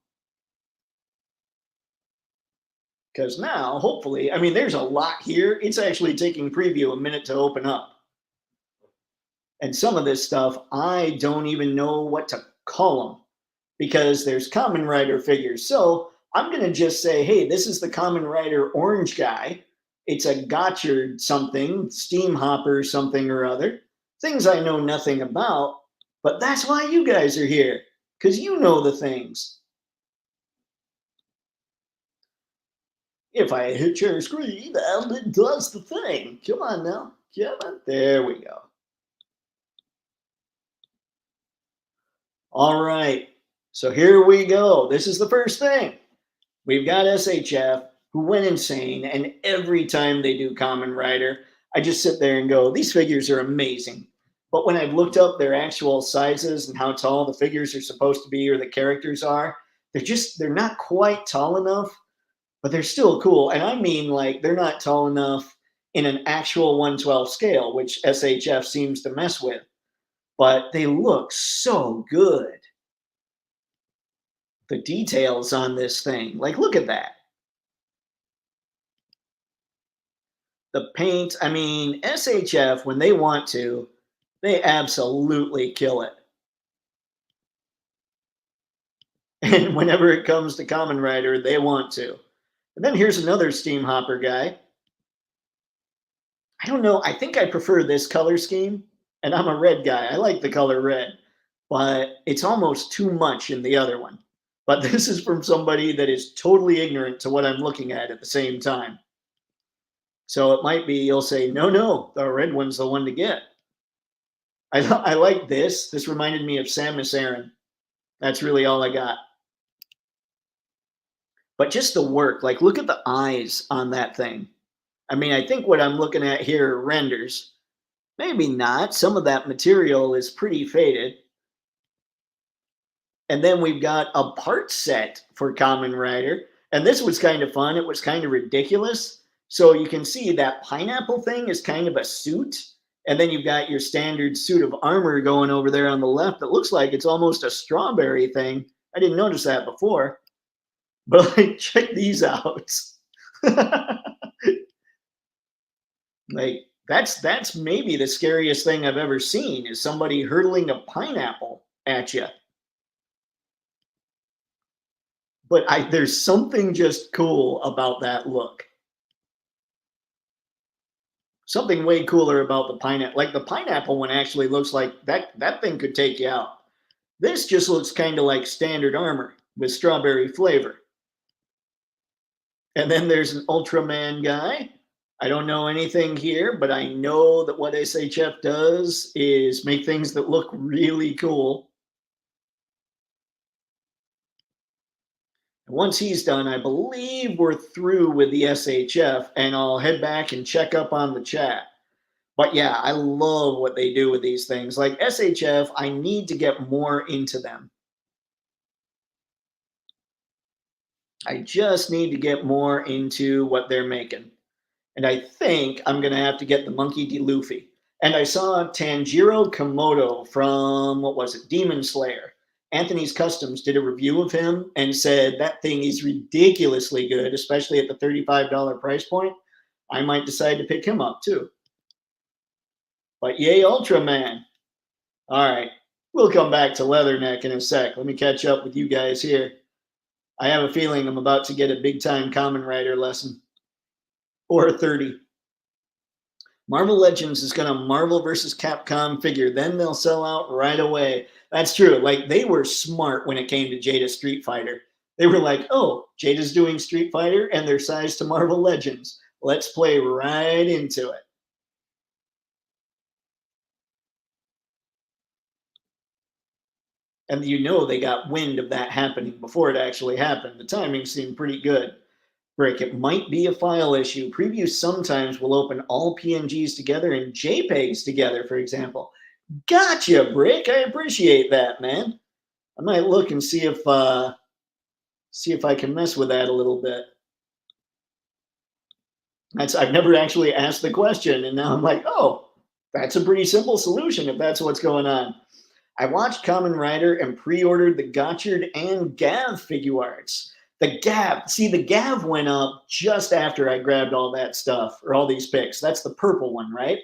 [SPEAKER 1] Because now, hopefully, I mean, there's a lot here. It's actually taking preview a minute to open up. And some of this stuff, I don't even know what to call them because there's Kamen Rider figures. So I'm going to just say, hey, this is the Kamen Rider orange guy. It's a Gotchard something, Steamhopper something or other. Things I know nothing about, but that's why you guys are here, because you know the things. If I hit your screen and it does the thing. Come on now. Come on. There we go. All right. So here we go. This is the first thing. We've got SHF who went insane, and every time they do Kamen Rider, I just sit there and go, these figures are amazing. But when I've looked up their actual sizes and how tall the figures are supposed to be or the characters are, they're not quite tall enough, but they're still cool. And I mean, like, they're not tall enough in an actual 1/12 scale, which SHF seems to mess with. But they look so good. The details on this thing, like, look at that. The paint, I mean, SHF, when they want to, they absolutely kill it. And whenever it comes to Kamen Rider, they want to. And then here's another Steamhopper guy. I don't know. I think I prefer this color scheme. And I'm a red guy. I like the color red. But it's almost too much in the other one. But this is from somebody that is totally ignorant to what I'm looking at the same time. So it might be you'll say, no, no, the red one's the one to get. I like this. This reminded me of Samus Aran. That's really all I got. But just the work, like look at the eyes on that thing. I mean, I think what I'm looking at here are renders. Maybe not. Some of that material is pretty faded. And then we've got a part set for Kamen Rider. And this was kind of fun. It was kind of ridiculous. So you can see that pineapple thing is kind of a suit. And then you've got your standard suit of armor going over there on the left that looks like it's almost a strawberry thing. I didn't notice that before. But like, check these out. Like that's maybe the scariest thing I've ever seen is somebody hurtling a pineapple at you. But there's something just cool about that look. Something way cooler about the pineapple. Like the pineapple one actually looks like that thing could take you out. This just looks kind of like standard armor with strawberry flavor. And then there's an Ultraman guy. I don't know anything here, but I know that what SHF does is make things that look really cool. And once he's done, I believe we're through with the SHF, and I'll head back and check up on the chat. But yeah, I love what they do with these things. Like SHF, I need to get more into them. I just need to get more into what they're making. And I think I'm going to have to get the Monkey D. Luffy. And I saw Tanjiro Komodo from, what was it, Demon Slayer. Anthony's Customs did a review of him and said that thing is ridiculously good, especially at the $35 price point. I might decide to pick him up too. But yay, Ultraman. All right, we'll come back to Leatherneck in a sec. Let me catch up with you guys here. I have a feeling I'm about to get a big-time Kamen Rider lesson. Or a 30. Marvel Legends is going to Marvel versus Capcom figure. Then they'll sell out right away. That's true. Like, they were smart when it came to Jada Street Fighter. They were like, oh, Jada's doing Street Fighter and they're sized to Marvel Legends. Let's play right into it. And you know they got wind of that happening before it actually happened. The timing seemed pretty good. Brick, it might be a file issue. Previews sometimes will open all PNGs together and JPEGs together, for example. Gotcha, Brick. I appreciate that, man. I might look and see if I can mess with that a little bit. I've never actually asked the question, and now I'm like, oh, that's a pretty simple solution if that's what's going on. I watched Kamen Rider and pre-ordered the Gotchard and Gav figure arts. The Gav, see, the Gav went up just after I grabbed all that stuff or all these pics. That's the purple one, right?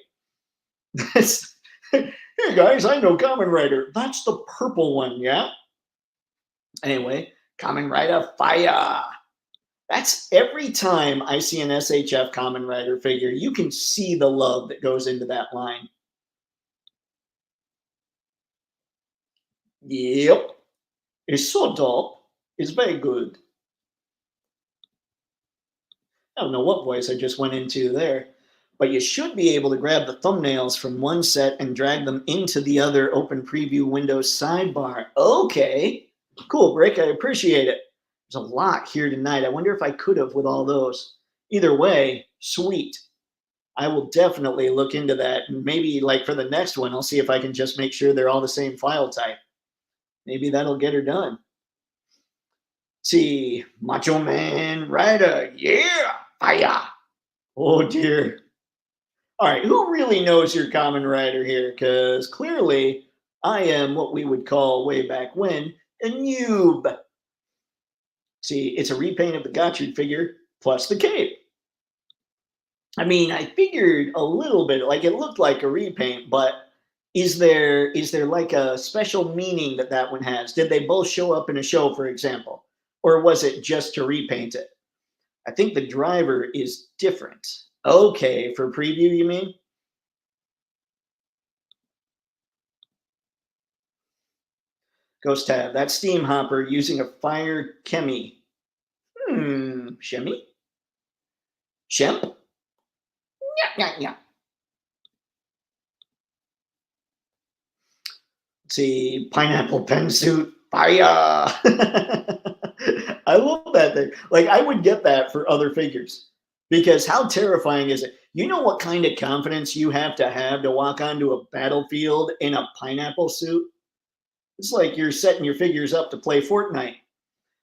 [SPEAKER 1] Hey guys, I know Kamen Rider. That's the purple one, yeah. Anyway, Kamen Rider fire. That's every time I see an SHF Kamen Rider figure, you can see the love that goes into that line. Yep. It's so dope. It's very good. I don't know what voice I just went into there, but you should be able to grab the thumbnails from one set and drag them into the other open preview windows sidebar. Okay. Cool, Brick. I appreciate it. There's a lot here tonight. I wonder if I could have with all those. Either way, sweet. I will definitely look into that. And maybe like for the next one, I'll see if I can just make sure they're all the same file type. Maybe that'll get her done. See, Macho Man Rider, yeah, fire. Oh dear. All right, who really knows your Kamen Rider here? Because clearly I am what we would call way back when a noob. See, it's a repaint of the Gotchard figure plus the cape. I mean, I figured a little bit, like it looked like a repaint, but is there like a special meaning that that one has? Did they both show up in a show, for example? Or was it just to repaint it? I think the driver is different. Okay, for preview, you mean? Ghost tab. That's Steamhopper using a fire chemi. Shemmy? Shemp? Yeah, yeah. Let's see, pineapple pen suit. Fire! I love that thing. Like, I would get that for other figures because how terrifying is it? You know what kind of confidence you have to walk onto a battlefield in a pineapple suit? It's like you're setting your figures up to play Fortnite.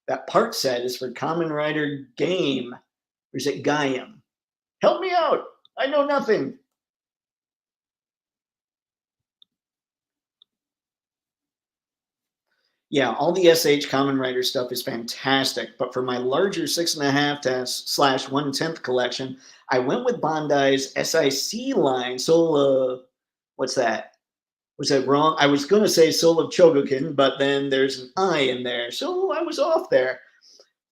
[SPEAKER 1] That part set is for Kamen Rider Game. Or is it Gaiam? Help me out. I know nothing. Yeah, all the SH Kamen Rider stuff is fantastic, but for my larger 6.5 / 1/10 collection, I went with Bandai's SIC line. What's that? Was that wrong? I was going to say Soul of Chogokin, but then there's an I in there, so I was off there.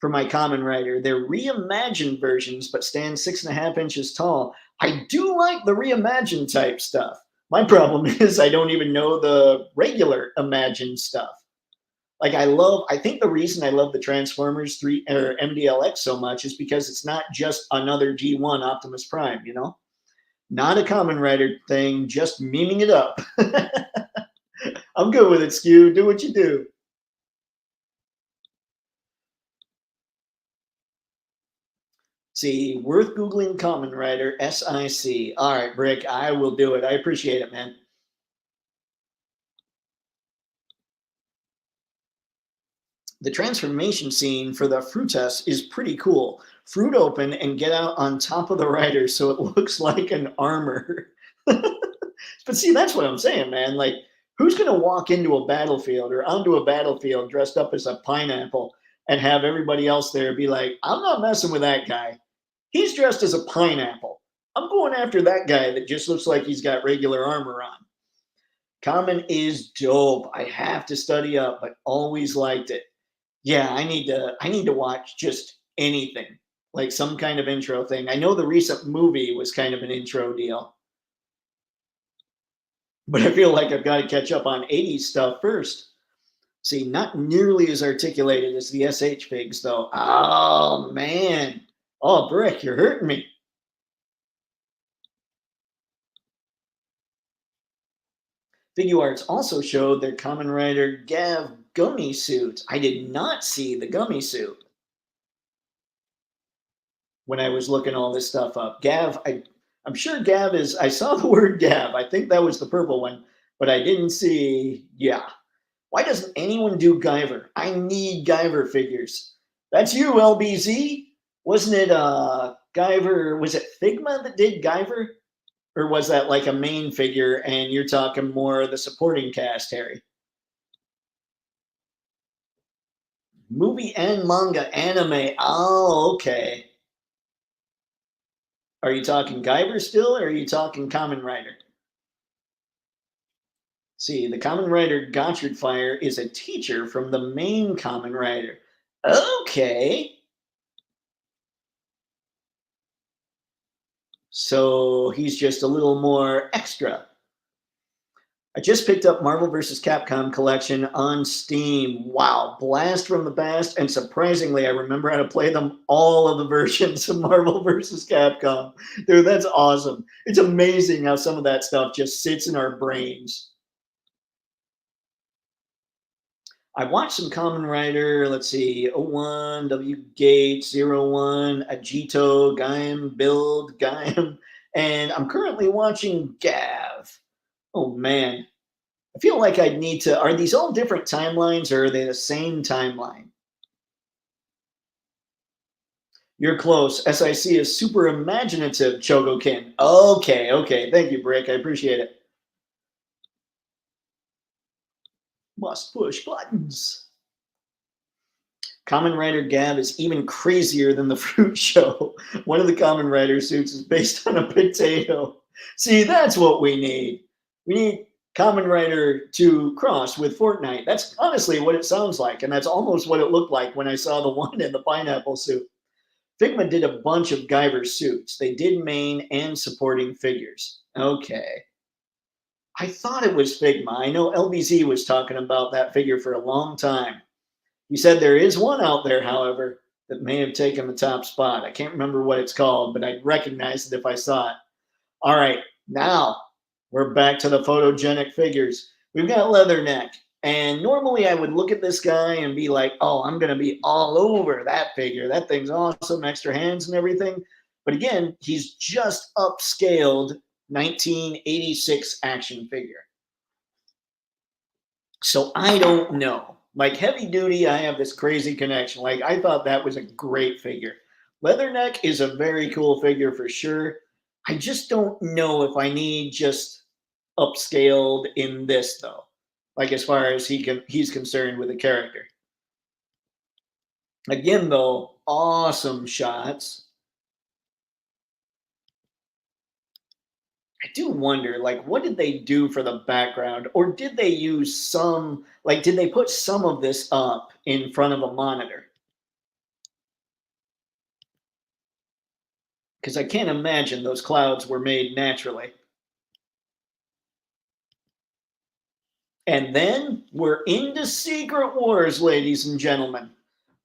[SPEAKER 1] For my Kamen Rider, they're reimagined versions, but stand 6.5 inches tall. I do like the reimagined type stuff. My problem is I don't even know the regular imagined stuff. Like I think the reason I love the Transformers 3 or MDLX so much is because it's not just another G1 Optimus Prime, you know? Not a Kamen Rider thing, just memeing it up. I'm good with it, Skew. Do what you do. See, worth Googling Kamen Rider SIC. All right, Brick, I will do it. I appreciate it, man. The transformation scene for the Frutas is pretty cool. Fruit open and get out on top of the rider so it looks like an armor. But see, that's what I'm saying, man. Like, who's going to walk into a battlefield or onto a battlefield dressed up as a pineapple and have everybody else there be like, I'm not messing with that guy. He's dressed as a pineapple. I'm going after that guy that just looks like he's got regular armor on. Kamen is dope. I have to study up, but always liked it. Yeah, I need to watch just anything, like some kind of intro thing. I know the recent movie was kind of an intro deal, but I feel like I've got to catch up on 80s stuff first. See, not nearly as articulated as the SH figs, though. Oh, man. Oh, Brick, you're hurting me. Figuarts also showed their Kamen Rider Gav gummy suit. I did not see the gummy suit when I was looking all this stuff up. Gav, I'm sure Gav is, I saw the word Gav. I think that was the purple one, but I didn't see, yeah. Why doesn't anyone do Guyver? I need Guyver figures. That's you, LBZ. Wasn't it Guyver? Was it Figma that did Guyver? Or was that like a main figure and you're talking more the supporting cast, Harry? Movie and manga anime. Oh, okay. Are you talking Guyver still or are you talking Kamen Rider? See, the Kamen Rider Gotchard Fire is a teacher from the main Kamen Rider. Okay. So he's just a little more extra. I just picked up Marvel vs. Capcom collection on Steam. Wow, blast from the past. And surprisingly, I remember how to play them all of the versions of Marvel vs. Capcom. Dude, that's awesome. It's amazing how some of that stuff just sits in our brains. I watched some Kamen Rider, let's see, '01, W Gate, '01, Agito, Gaim, Build, Gaim, and I'm currently watching Gav. Oh man, I feel like I'd need to. Are these all different timelines or are they the same timeline? You're close. SIC is super imaginative, Chogokin. Okay, okay. Thank you, Brick. I appreciate it. Must push buttons. Kamen Rider Gav is even crazier than the fruit show. One of the Kamen Rider suits is based on a potato. See, that's what we need. We need Kamen Rider to cross with Fortnite. That's honestly what it sounds like, and that's almost what it looked like when I saw the one in the pineapple suit. Figma did a bunch of Guyver suits. They did main and supporting figures. Okay. I thought it was Figma. I know LBZ was talking about that figure for a long time. He said there is one out there, however, that may have taken the top spot. I can't remember what it's called, but I'd recognize it if I saw it. All right, now we're back to the photogenic figures. We've got Leatherneck. And normally I would look at this guy and be like, oh, I'm going to be all over that figure. That thing's awesome, extra hands and everything. But again, he's just upscaled 1986 action figure. So I don't know. Like Heavy Duty, I have this crazy connection. Like I thought that was a great figure. Leatherneck is a very cool figure for sure. I just don't know if I need just upscaled in this though. Like as far as he's concerned with the character. Again though, awesome shots. I do wonder, like, what did they do for the background? Or did they use some, like, did they put some of this up in front of a monitor? Because I can't imagine those clouds were made naturally. And then we're into Secret Wars, ladies and gentlemen.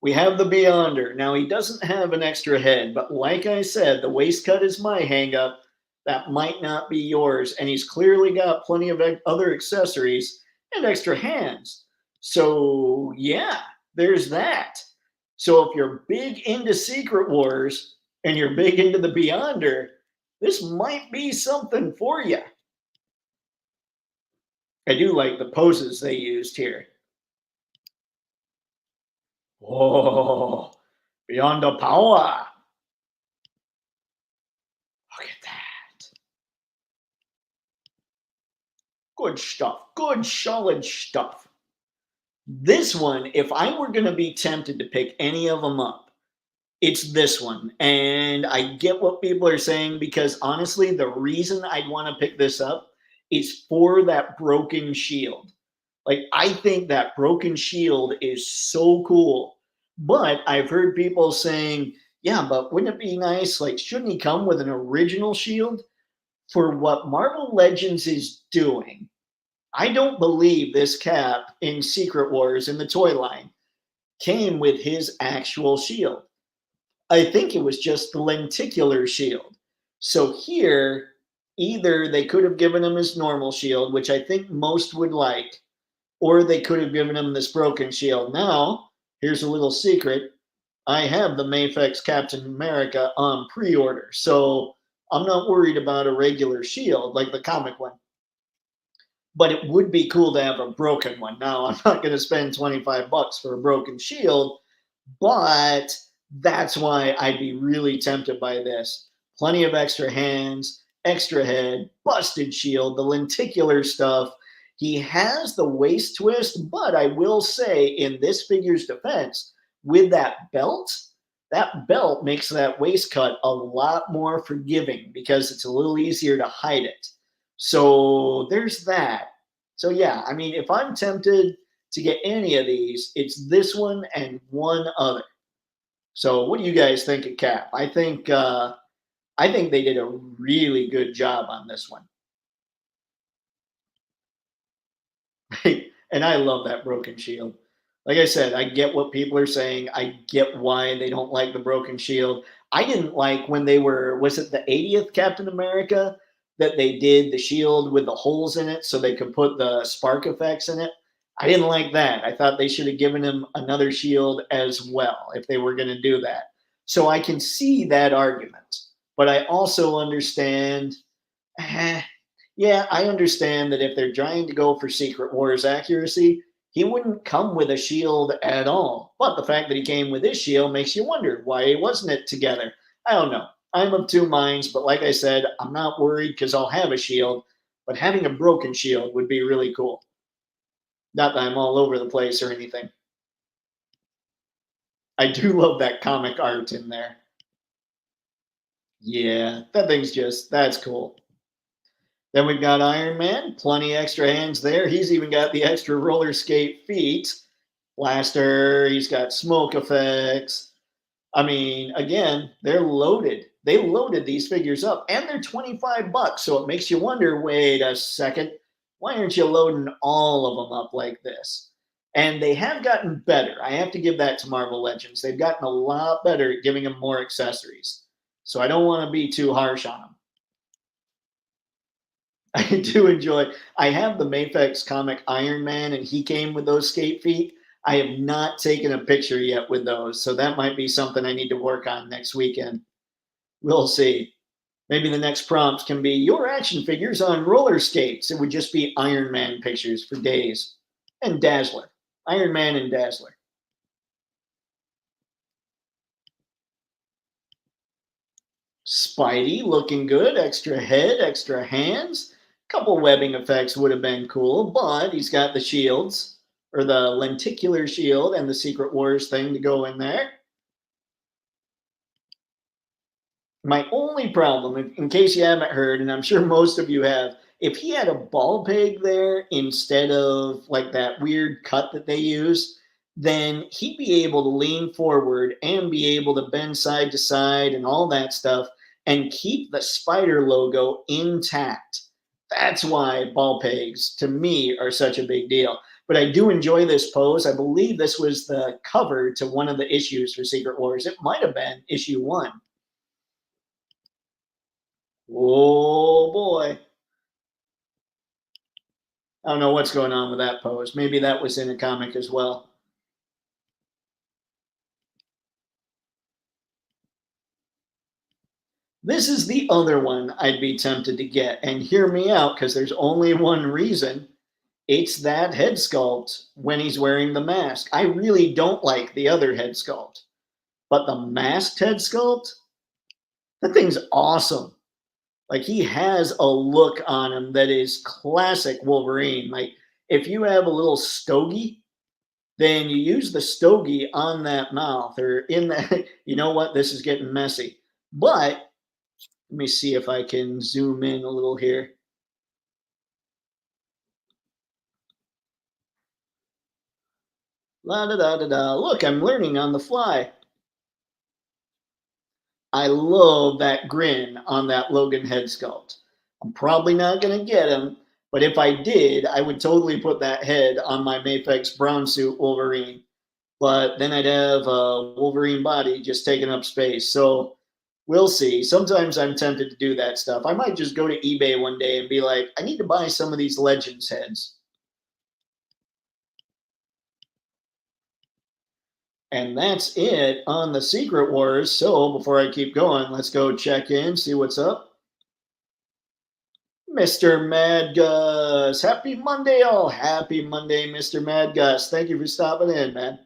[SPEAKER 1] We have the Beyonder. Now, he doesn't have an extra head, but like I said, the waist cut is my hang-up. That might not be yours. And he's clearly got plenty of other accessories and extra hands. So, yeah, there's that. So if you're big into Secret Wars and you're big into the Beyonder, this might be something for you. I do like the poses they used here. Oh, beyond the power. Look at that. Good stuff. Good, solid stuff. This one, if I were going to be tempted to pick any of them up, it's this one. And I get what people are saying because honestly, the reason I'd want to pick this up is for that broken shield. Like, I think that broken shield is so cool. But I've heard people saying, yeah, but wouldn't it be nice? Like, shouldn't he come with an original shield? For what Marvel Legends is doing, I don't believe this Cap in Secret Wars in the toy line came with his actual shield. I think it was just the lenticular shield. So here, Either they could have given him his normal shield, which I think most would like, or they could have given him this broken shield. Now, here's a little secret. I have the Mafex Captain America on pre-order, so I'm not worried about a regular shield like the comic one. But it would be cool to have a broken one. Now, I'm not going to spend 25 bucks for a broken shield, but that's why I'd be really tempted by this. Plenty of extra hands, extra head, busted shield, the lenticular stuff. He has the waist twist, but I will say, in this figure's defense, with that belt makes that waist cut a lot more forgiving because it's a little easier to hide it. So there's that. So yeah, I mean, if I'm tempted to get any of these, it's this one and one other. So what do you guys think of Cap? I think they did a really good job on this one. And I love that broken shield. Like I said, I get what people are saying. I get why they don't like the broken shield. I didn't like when they were, was it the 80th Captain America that they did the shield with the holes in it so they could put the spark effects in it? I didn't like that. I thought they should have given him another shield as well if they were going to do that. So I can see that argument. But I also understand yeah, I understand that if they're trying to go for Secret Wars accuracy, he wouldn't come with a shield at all. But the fact that he came with his shield makes you wonder why wasn't it together? I don't know. I'm of two minds, but like I said, I'm not worried because I'll have a shield. But having a broken shield would be really cool. Not that I'm all over the place or anything. I do love that comic art in there. Yeah, that thing's just, that's cool. Then we've got Iron Man, plenty extra hands there. He's even got the extra roller skate feet. Blaster, he's got smoke effects. I mean, again, they're loaded. They loaded these figures up and they're 25 bucks. So it makes you wonder, wait a second, why aren't you loading all of them up like this? And they have gotten better. I have to give that to Marvel Legends. They've gotten a lot better at giving them more accessories. So I don't want to be too harsh on them. I do enjoy. I have the Mafex comic Iron Man, and he came with those skate feet. I have not taken a picture yet with those, so that might be something I need to work on next weekend. We'll see. Maybe the next prompt can be your action figures on roller skates. It would just be Iron Man pictures for days. And Dazzler. Iron Man and Dazzler. Spidey looking good. Extra head, extra hands. Couple webbing effects would have been cool, but he's got the shields, or the lenticular shield and the Secret Wars thing to go in there. My only problem, in case you haven't heard, and I'm sure most of you have, if he had a ball peg there instead of like that weird cut that they use, then he'd be able to lean forward and be able to bend side to side and all that stuff and keep the spider logo intact. That's why ball pegs, to me, are such a big deal. But I do enjoy this pose. I believe this was the cover to one of the issues for Secret Wars. It might have been issue 1. Oh boy. I don't know what's going on with that pose. Maybe that was in a comic as well. This is the other one I'd be tempted to get. And hear me out, because there's only one reason. It's that head sculpt when he's wearing the mask. I really don't like the other head sculpt. But the masked head sculpt, that thing's awesome. Like, he has a look on him that is classic Wolverine. Like, if you have a little stogie, then you use the stogie on that mouth or in that. You know what? This is getting messy. But let me see if I can zoom in a little here. La da da da da. Look, I'm learning on the fly. I love that grin on that Logan head sculpt. I'm probably not going to get him, but if I did, I would totally put that head on my Mafex brown suit Wolverine. But then I'd have a Wolverine body just taking up space. So We'll see. Sometimes I'm tempted to do that stuff. I might just go to eBay one day and be like, I need to buy some of these Legends heads. And that's it on the Secret Wars. So before I keep going, let's go check in, see what's up. Mr. Mad Gus. Happy Monday, all. Happy Monday, Mr. Mad Gus. Thank you for stopping in, man.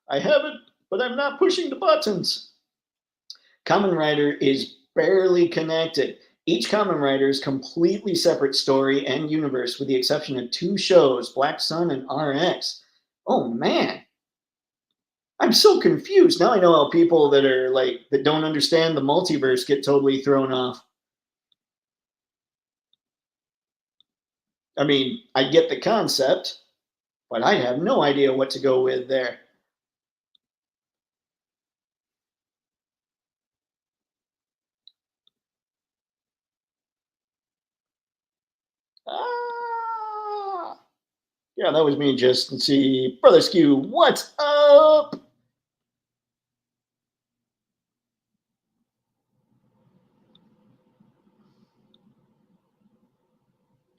[SPEAKER 1] I have it, but I'm not pushing the buttons. Kamen Rider is barely connected. Each Kamen Rider is completely separate story and universe, with the exception of two shows, Black Sun and RX. Oh man, I'm so confused. Now I know how people that are like that don't understand the multiverse get totally thrown off. I mean, I get the concept, but I have no idea what to go with there. Ah, yeah, that was me. Just let's see, Brother Skew, what's up?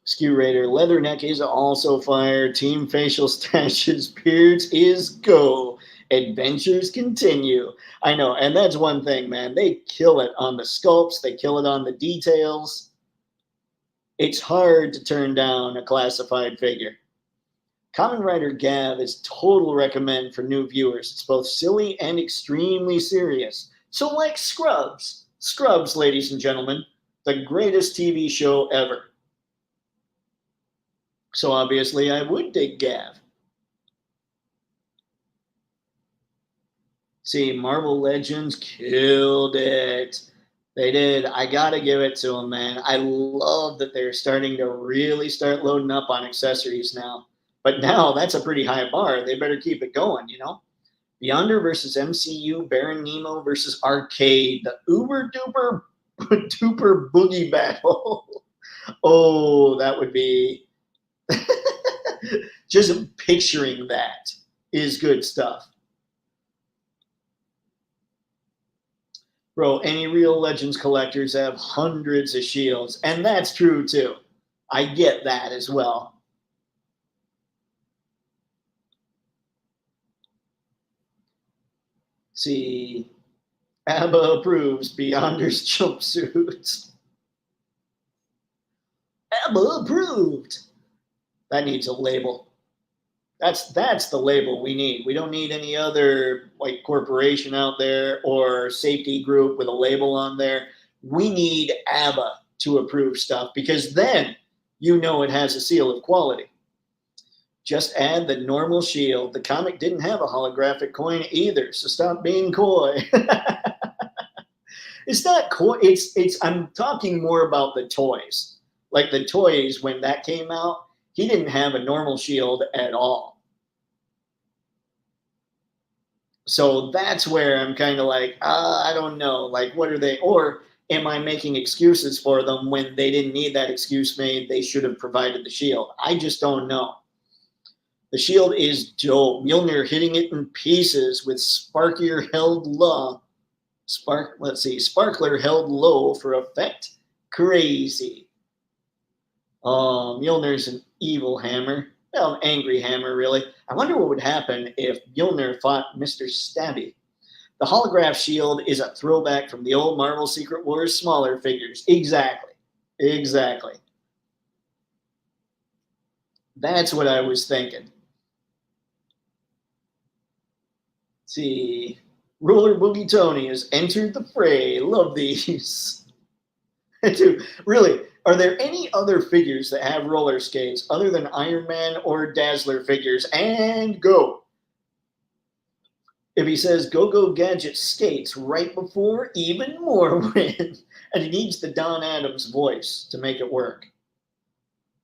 [SPEAKER 1] Skew Raider, Leatherneck is also fire. Team Facial Stashes, Beards is go. Adventures continue. I know, and that's one thing, man. They kill it on the sculpts, they kill it on the details. It's hard to turn down a classified figure. Kamen Rider Gav is total recommend for new viewers. It's both silly and extremely serious. So like Scrubs. Scrubs, ladies and gentlemen, the greatest TV show ever. So obviously I would dig Gav. See, Marvel Legends killed it. They did. I gotta give it to them, man. I love that they're starting to really start loading up on accessories now. But now that's a pretty high bar. They better keep it going, you know? Beyonder versus MCU, Baron Nemo versus Arcade, the uber duper duper boogie battle. Oh, that would be just picturing that is good stuff. Bro, any real Legends collectors have hundreds of shields, and that's true too. I get that as well. See, ABBA approves Beyonder's jumpsuits. ABBA approved. That needs a label. That's the label we need. We don't need any other like corporation out there or safety group with a label on there. We need ABBA to approve stuff because then you know it has a seal of quality. Just add the normal shield. The comic didn't have a holographic coin either, so stop being coy. It's not coy. It's. I'm talking more about the toys. Like the toys when that came out, he didn't have a normal shield at all. So that's where I'm kind of like, I don't know. Like, what are they? Or am I making excuses for them when they didn't need that excuse made? They should have provided the shield. I just don't know. The shield is dope. Mjolnir hitting it in pieces with Sparkier held low. Sparkler held low for effect. Crazy. Mjolnir's an evil hammer. Well, an angry hammer, really. I wonder what would happen if Mjolnir fought Mr. Stabby. The holograph shield is a throwback from the old Marvel Secret Wars smaller figures. Exactly. Exactly. That's what I was thinking. Let's see. Roller Boogie Tony has entered the fray. Love these. Dude, really, are there any other figures that have roller skates other than Iron Man or Dazzler figures? And go. If he says Go Go Gadget skates right before, even more win. And he needs the Don Adams voice to make it work.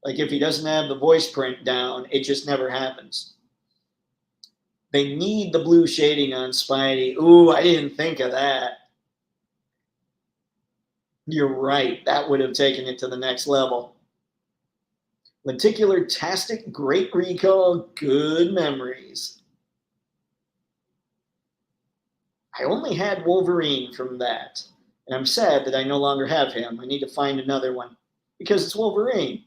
[SPEAKER 1] Like if he doesn't have the voice print down, it just never happens. They need the blue shading on Spidey. Ooh, I didn't think of that. You're right. That would have taken it to the next level. Lenticular Tastic, great recall, good memories. I only had Wolverine from that. And I'm sad that I no longer have him. I need to find another one because it's Wolverine.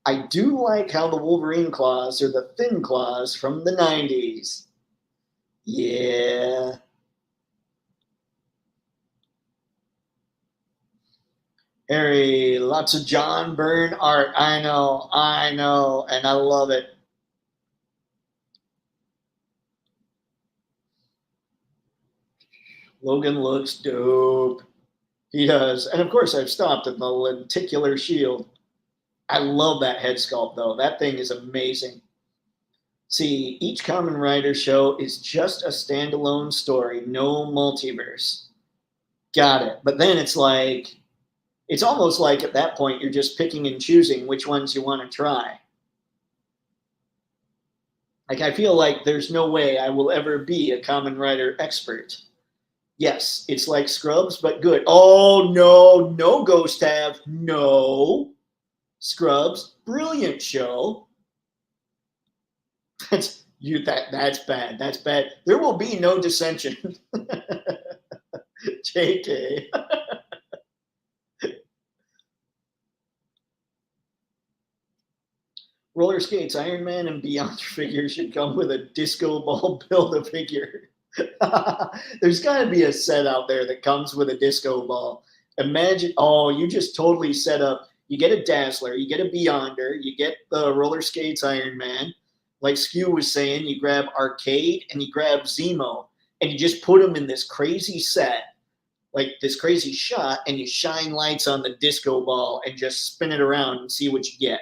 [SPEAKER 1] I do like how the Wolverine claws are the thin claws from the 90s. Yeah. Harry, lots of John Byrne art. I know, and I love it. Logan looks dope. He does. And of course, I've stopped at the lenticular shield. I love that head sculpt, though. That thing is amazing. See, each Kamen Rider show is just a standalone story, no multiverse. Got it. But then it's like, it's almost like at that point you're just picking and choosing which ones you want to try. Like, I feel like there's no way I will ever be a Kamen Rider expert. Yes, it's like Scrubs, but good. Oh, no, no, Ghost Have. No. Scrubs, brilliant show. That's bad. That's bad. There will be no dissension. JK. Roller skates, Iron Man, and Beyond figure should come with a disco ball Build-A-Figure. There's got to be a set out there that comes with a disco ball. Imagine, oh, you just totally set up. You get a Dazzler, you get a Beyonder, you get the roller skates Iron Man. Like Skew was saying, you grab Arcade and you grab Zemo, and you just put them in this crazy set, like this crazy shot, and you shine lights on the disco ball and just spin it around and see what you get.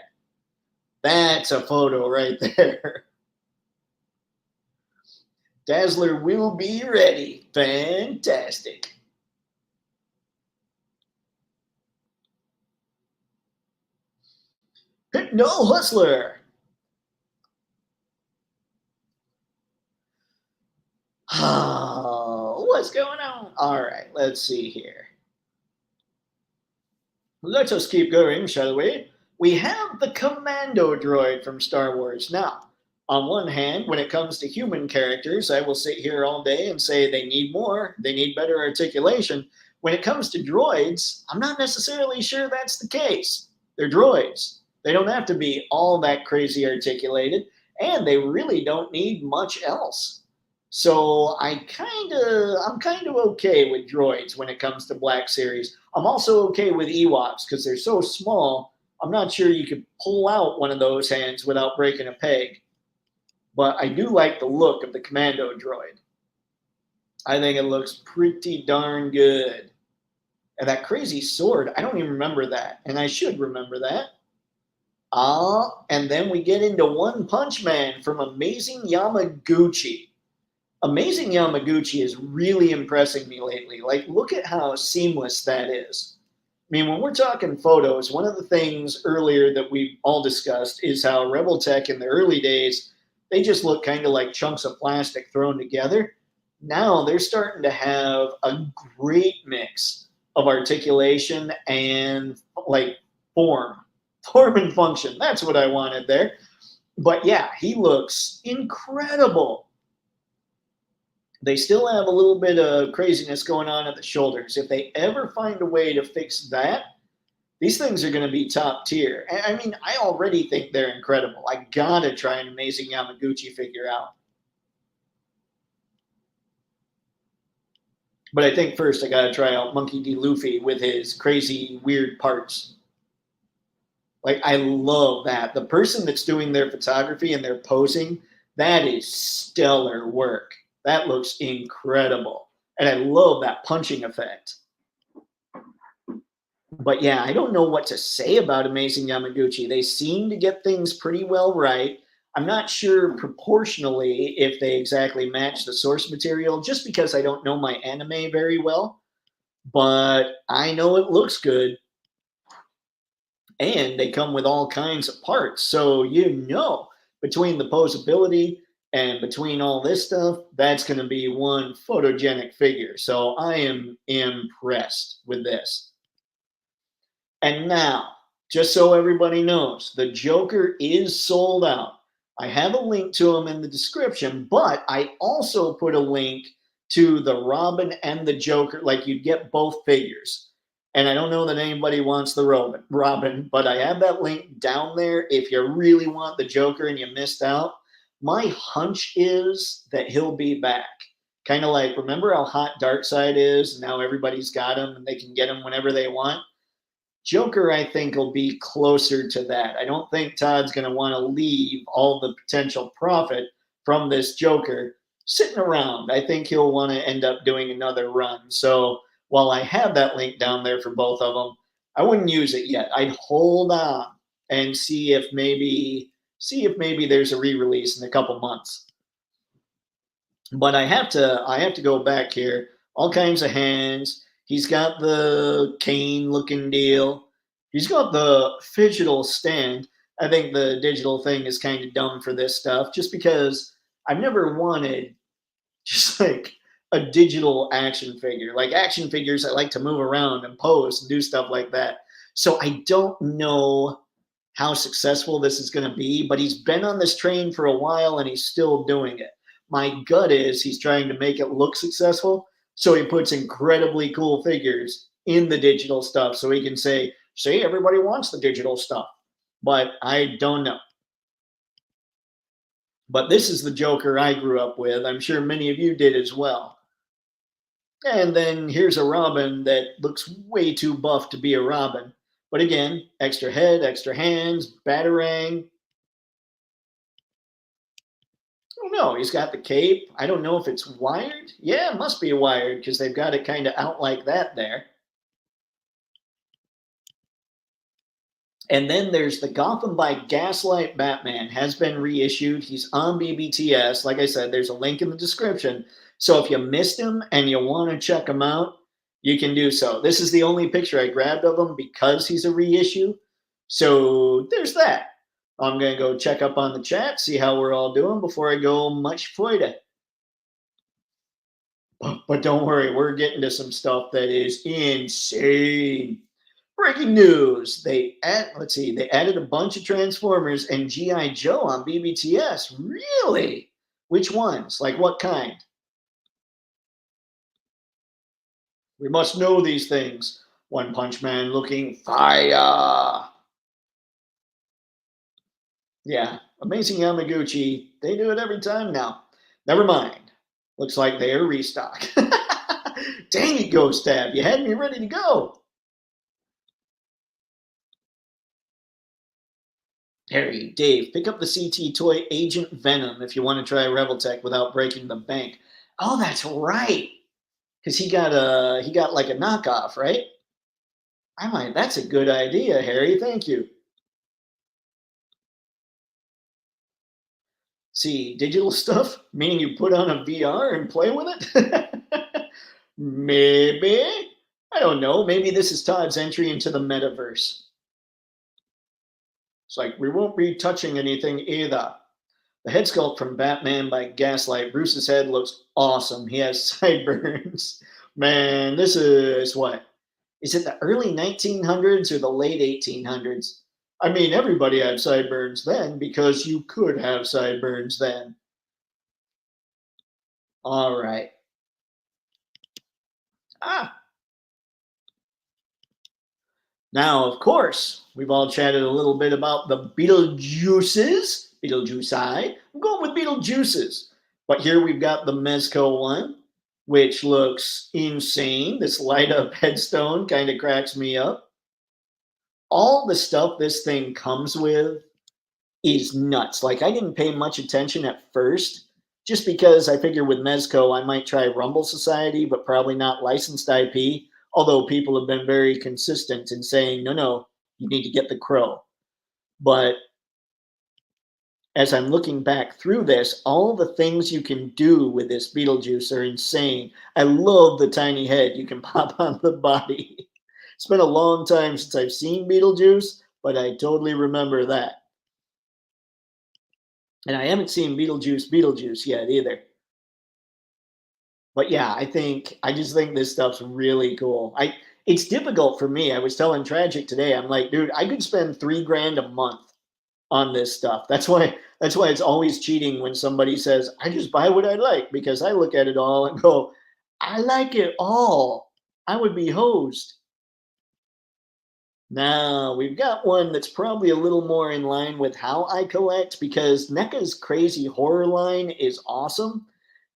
[SPEAKER 1] That's a photo right there. Dazzler will be ready. Fantastic. Hypno Hustler. Oh, what's going on? All right, let's see here. Let us keep going, shall we? We have the Commando Droid from Star Wars. Now, on one hand, when it comes to human characters, I will sit here all day and say they need more, they need better articulation. When it comes to droids, I'm not necessarily sure that's the case. They're droids. They don't have to be all that crazy articulated, and they really don't need much else. So I'm kind of okay with droids when it comes to Black Series. I'm also okay with Ewoks because they're so small. I'm not sure you could pull out one of those hands without breaking a peg. But I do like the look of the Commando Droid. I think it looks pretty darn good. And that crazy sword, I don't even remember that, and I should remember that. And then we get into One Punch Man from Amazing Yamaguchi. Amazing Yamaguchi is really impressing me lately. Like, look at how seamless that is. I mean, when we're talking photos, one of the things earlier that we all discussed is how Rebel Tech in the early days, they just look kind of like chunks of plastic thrown together. Now they're starting to have a great mix of articulation and like form and function. That's what I wanted there. But yeah, he looks incredible. They still have a little bit of craziness going on at the shoulders. If they ever find a way to fix that, these things are going to be top tier. I mean, I already think they're incredible. I gotta try an Amazing Yamaguchi figure out. But I think first I gotta try out Monkey D. Luffy with his crazy, weird parts. Like, I love that. The person that's doing their photography and their posing, that is stellar work. That looks incredible. And I love that punching effect. But yeah, I don't know what to say about Amazing Yamaguchi. They seem to get things pretty well right. I'm not sure proportionally if they exactly match the source material, just because I don't know my anime very well. But I know it looks good. And they come with all kinds of parts. So, between the posability and between all this stuff, that's going to be one photogenic figure. So I am impressed with this. And now, just so everybody knows, the Joker is sold out. I have a link to him in the description, but I also put a link to the Robin and the Joker. Like you'd get both figures. And I don't know that anybody wants the Robin, but I have that link down there if you really want the Joker and you missed out. My hunch is that he'll be back. Kind of like, remember how hot Darkseid is? Now everybody's got him and they can get him whenever they want. Joker, I think, will be closer to that. I don't think Todd's going to want to leave all the potential profit from this Joker sitting around. I think he'll want to end up doing another run. So while I have that link down there for both of them, I wouldn't use it yet. I'd hold on and see if maybe there's a re-release in a couple months. But I have to go back here. All kinds of hands. He's got the cane looking deal. He's got the digital stand. I think the digital thing is kind of dumb for this stuff just because I've never wanted just like a digital action figure. Like action figures, I like to move around and pose and do stuff like that. So I don't know how successful this is going to be, but he's been on this train for a while and he's still doing it. My gut is he's trying to make it look successful. So he puts incredibly cool figures in the digital stuff so he can say, see, everybody wants the digital stuff. But I don't know. But this is the Joker I grew up with. I'm sure many of you did as well. And then here's a Robin that looks way too buff to be a Robin. But again, extra head, extra hands, Batarang. Oh no, he's got the cape. I don't know if it's wired. Yeah, it must be wired because they've got it kind of out like that there. And then there's the Gotham by Gaslight Batman, has been reissued. He's on BBTS. Like I said, there's a link in the description. So if you missed him and you want to check him out, you can do so. This is the only picture I grabbed of him because he's a reissue. So there's that. I'm going to go check up on the chat, see how we're all doing before I go much further. But don't worry, we're getting to some stuff that is insane. Breaking news. They added a bunch of Transformers and G.I. Joe on BBTS. Really? Which ones? Like what kind? We must know these things. One Punch Man looking fire. Yeah, Amazing Yamaguchi. They do it every time now. Never mind. Looks like they are restock. Dang it, Ghost Tab. You had me ready to go. Harry, Dave, pick up the CT toy Agent Venom if you want to try Reveltech without breaking the bank. Oh, that's right. Because he got like a knockoff, right? That's a good idea, Harry. Thank you. See, digital stuff, meaning you put on a VR and play with it? Maybe. I don't know. Maybe this is Todd's entry into the metaverse. It's like, we won't be touching anything either. The head sculpt from Batman by Gaslight. Bruce's head looks awesome. He has sideburns. Man, this is what? Is it the early 1900s or the late 1800s? I mean, everybody had sideburns then because you could have sideburns then. All right. Now, of course, we've all chatted a little bit about the Beetlejuices. Beetlejuice I. I'm going with Beetlejuices. But here we've got the Mezco one, which looks insane. This light up headstone kind of cracks me up. All the stuff this thing comes with is nuts. Like, I didn't pay much attention at first, just because I figured with Mezco I might try Rumble Society, but probably not licensed IP. Although people have been very consistent in saying, no, you need to get the Crow. But as I'm looking back through this, all the things you can do with this Beetlejuice are insane. I love the tiny head you can pop on the body. It's been a long time since I've seen Beetlejuice, but I totally remember that. And I haven't seen Beetlejuice yet either. But yeah, I just think this stuff's really cool. It's difficult for me. I was telling Tragic today, I'm like, dude, I could spend $3,000 a month on this stuff. That's why it's always cheating when somebody says, I just buy what I like, because I look at it all and go, I like it all. I would be hosed. Now, we've got one that's probably a little more in line with how I collect because NECA's crazy horror line is awesome,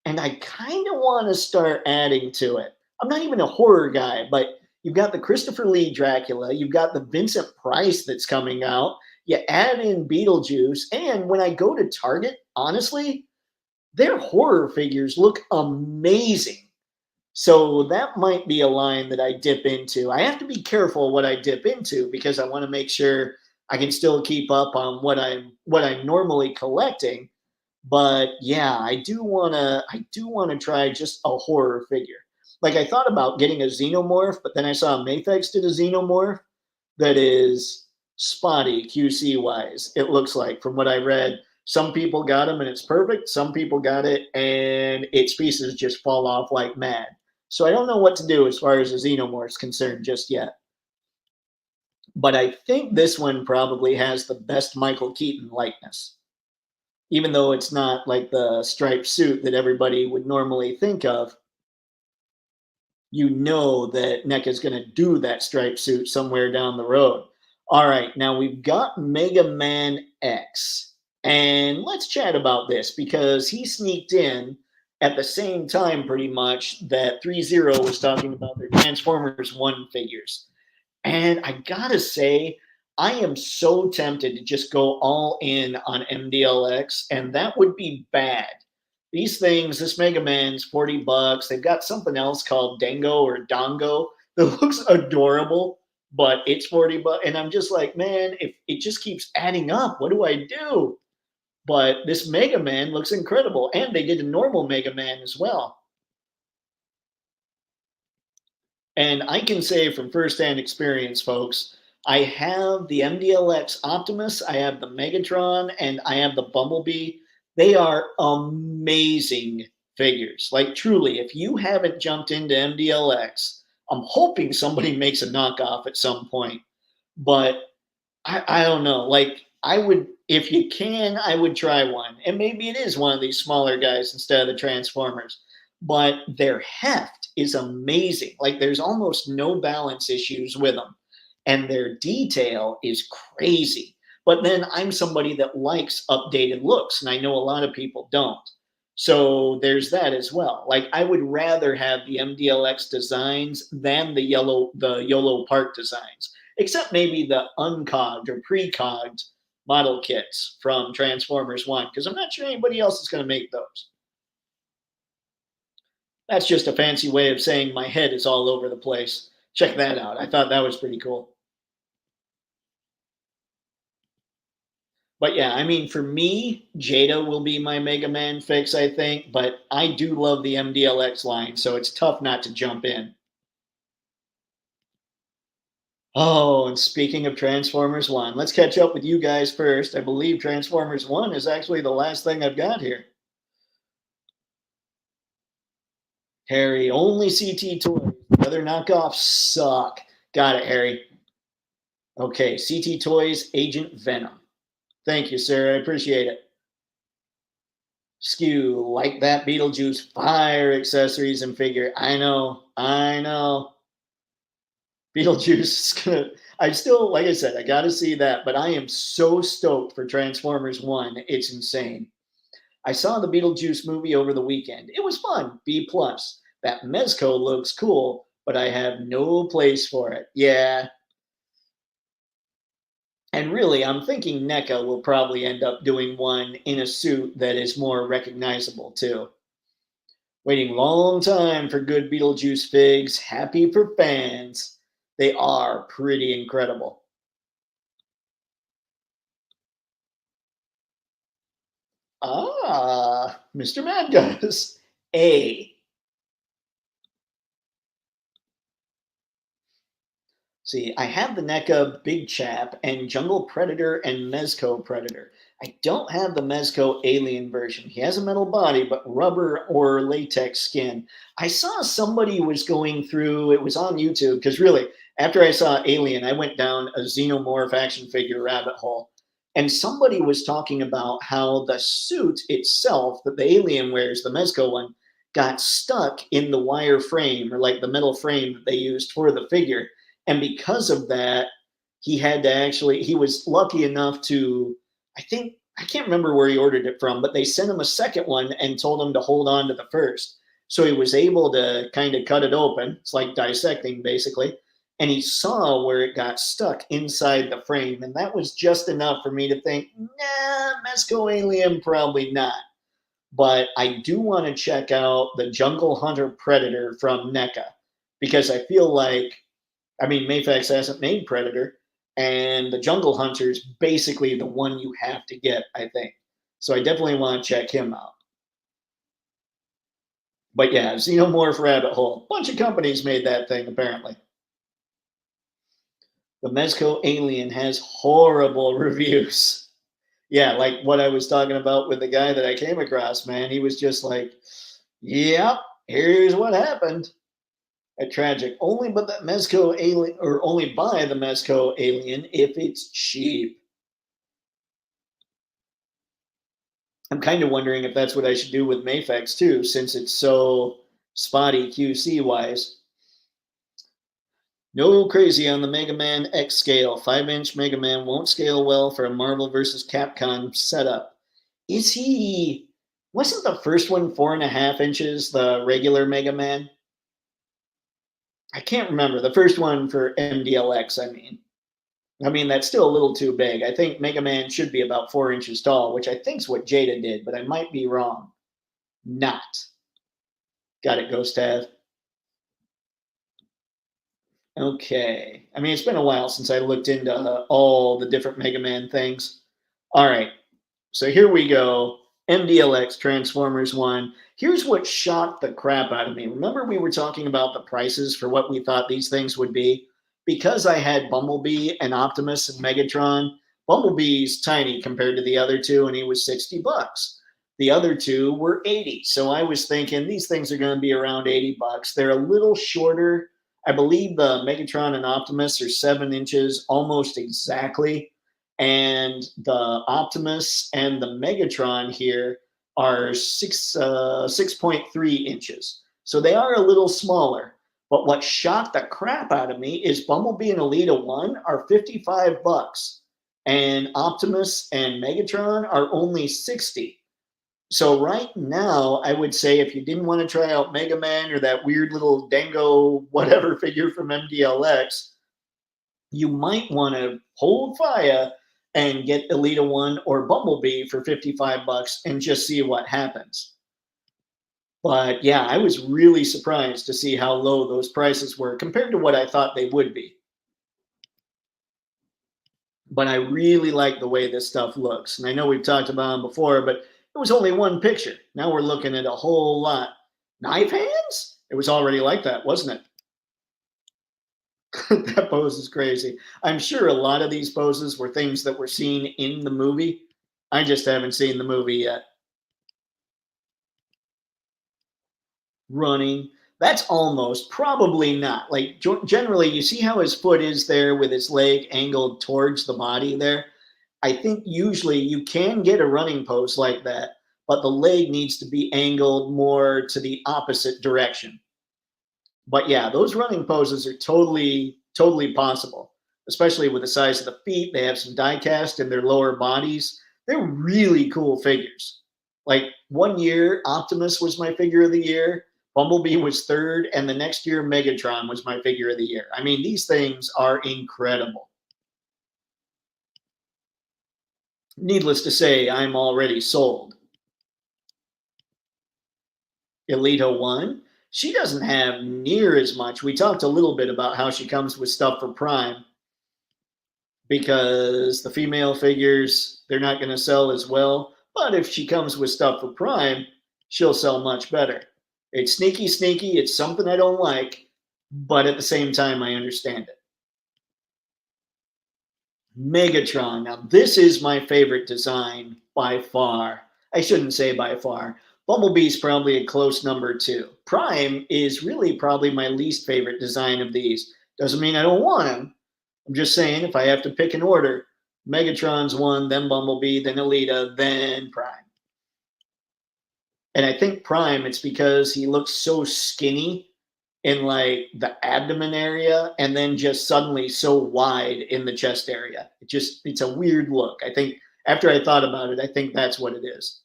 [SPEAKER 1] and I kind of want to start adding to it. I'm not even a horror guy, but you've got the Christopher Lee Dracula, you've got the Vincent Price that's coming out, you add in Beetlejuice, and when I go to Target, honestly, their horror figures look amazing. So that might be a line that I dip into. I have to be careful what I dip into because I want to make sure I can still keep up on what I'm normally collecting. But yeah, I do want to try just a horror figure. Like I thought about getting a xenomorph, but then I saw Mafex did a xenomorph that is spotty QC wise. It looks like from what I read, some people got them and it's perfect. Some people got it and its pieces just fall off like mad. So I don't know what to do as far as the xenomorph is concerned just yet. But I think this one probably has the best Michael Keaton likeness, even though it's not like the striped suit that everybody would normally think of. You know that NECA is going to do that striped suit somewhere down the road. All right, now we've got Mega Man X. And let's chat about this because he sneaked in at the same time, pretty much, that Threezero was talking about their Transformers 1 figures. And I gotta say, I am so tempted to just go all in on MDLX, and that would be bad. These things, this Mega Man's 40 bucks. They've got something else called Dango or Dongo that looks adorable, but it's 40 bucks. And I'm just like, man, if it just keeps adding up, what do I do? But this Mega Man looks incredible. And they did a normal Mega Man as well. And I can say from firsthand experience, folks, I have the MDLX Optimus, I have the Megatron, and I have the Bumblebee. They are amazing figures. Like, truly, if you haven't jumped into MDLX, I'm hoping somebody makes a knockoff at some point. But I don't know. Like, I would, if you can, I would try one. And maybe it is one of these smaller guys instead of the Transformers. But their heft is amazing. Like, there's almost no balance issues with them. And their detail is crazy. But then I'm somebody that likes updated looks, and I know a lot of people don't. So there's that as well. Like I would rather have the MDLX designs than the YOLO Park designs, except maybe the uncogged or precogged model kits from Transformers 1, because I'm not sure anybody else is going to make those. That's just a fancy way of saying my head is all over the place. Check that out. I thought that was pretty cool. But yeah, I mean, for me, Jada will be my Mega Man fix, I think. But I do love the MDLX line, so it's tough not to jump in. Oh, and speaking of Transformers 1, let's catch up with you guys first. I believe Transformers 1 is actually the last thing I've got here. Harry, only CT toys. The other knockoffs suck. Got it, Harry. Okay, CT Toys Agent Venom. Thank you, sir. I appreciate it. Skew, like that Beetlejuice fire accessories and figure. I know, I know. Beetlejuice is gonna. I still, like I said, I got to see that, but I am so stoked for Transformers 1. It's insane. I saw the Beetlejuice movie over the weekend. It was fun. B plus. That Mezco looks cool, but I have no place for it. Yeah, and really, I'm thinking NECA will probably end up doing one in a suit that is more recognizable too. Waiting long time for good Beetlejuice figs. Happy for fans. They are pretty incredible. Ah, Mr. Madgas. A. See, I have the NECA Big Chap and Jungle Predator and Mezco Predator. I don't have the Mezco Alien version. He has a metal body, but rubber or latex skin. I saw somebody was going through, it was on YouTube, because really, after I saw Alien, I went down a Xenomorph action figure rabbit hole. And somebody was talking about how the suit itself that the Alien wears, the Mezco one, got stuck in the wire frame, or like the metal frame that they used for the figure. And because of that, he had to actually, he was lucky enough to, I think, I can't remember where he ordered it from, but they sent him a second one and told him to hold on to the first. So he was able to kind of cut it open. It's like dissecting, basically. And he saw where it got stuck inside the frame. And that was just enough for me to think, nah, Mezco Alien, probably not. But I do want to check out the Jungle Hunter Predator from NECA, because I feel like, I mean, Mafex hasn't made Predator, and the Jungle Hunter's basically the one you have to get, I think. So I definitely want to check him out. But yeah, Xenomorph Rabbit Hole. A bunch of companies made that thing, apparently. The Mezco Alien has horrible reviews. Yeah, like what I was talking about with the guy that I came across, man. He was just like, yep, here's what happened. A tragic. Only but the Mezco Alien, or only buy the Mezco Alien if it's cheap. I'm kind of wondering if that's what I should do with Mafex too, since it's so spotty QC wise. No crazy on the Mega Man X scale. 5-inch Mega Man won't scale well for a Marvel versus Capcom setup. Is he? Wasn't the first one 4.5 inches, the regular Mega Man? I can't remember. The first one for MDLX, I mean, that's still a little too big. I think Mega Man should be about 4 inches tall, which I think is what Jada did, but I might be wrong. Not. Got it, Ghost Tav. Okay. I mean, it's been a while since I looked into all the different Mega Man things. All right. So here we go. MDLX Transformers 1. Here's what shocked the crap out of me. Remember we were talking about the prices for what we thought these things would be? Because I had Bumblebee and Optimus and Megatron, Bumblebee's tiny compared to the other two, and he was $60. The other two were 80. So I was thinking these things are going to be around $80. They're a little shorter. I believe the Megatron and Optimus are 7 inches almost exactly. And the Optimus and the Megatron here are 6.3 inches. So they are a little smaller. But what shocked the crap out of me is Bumblebee and Elita 1 are $55. And Optimus and Megatron are only 60. So right now, I would say if you didn't want to try out Mega Man or that weird little Dango whatever figure from MDLX, you might want to hold fire and get Elita 1 or Bumblebee for $55 and just see what happens. But yeah, I was really surprised to see how low those prices were compared to what I thought they would be. But I really like the way this stuff looks. And I know we've talked about them before, but it was only one picture. Now we're looking at a whole lot. Knife hands? It was already like that, wasn't it? That pose is crazy. I'm sure a lot of these poses were things that were seen in the movie. I just haven't seen the movie yet. Running. That's almost, probably not. Like generally, you see how his foot is there with his leg angled towards the body there? I think usually you can get a running pose like that, but the leg needs to be angled more to the opposite direction. But yeah, those running poses are totally possible, especially with the size of the feet. They have some die cast in their lower bodies. They're really cool figures. Like 1 year, Optimus was my figure of the year. Bumblebee was third, and the next year, Megatron was my figure of the year. I mean, these things are incredible. Needless to say, I'm already sold. Elita 1, she doesn't have near as much. We talked a little bit about how she comes with stuff for Prime because the female figures, they're not going to sell as well. But if she comes with stuff for Prime, she'll sell much better. It's sneaky. It's something I don't like, but at the same time, I understand it. Megatron. Now, this is my favorite design by far. I shouldn't say by far. Bumblebee's probably a close number 2. Prime is really probably my least favorite design of these. Doesn't mean I don't want him. I'm just saying if I have to pick an order, Megatron's 1, then Bumblebee, then Elita, then Prime. And I think Prime, it's because he looks so skinny in like the abdomen area and then just suddenly so wide in the chest area. It's a weird look. I think after I thought about it, I think that's what it is.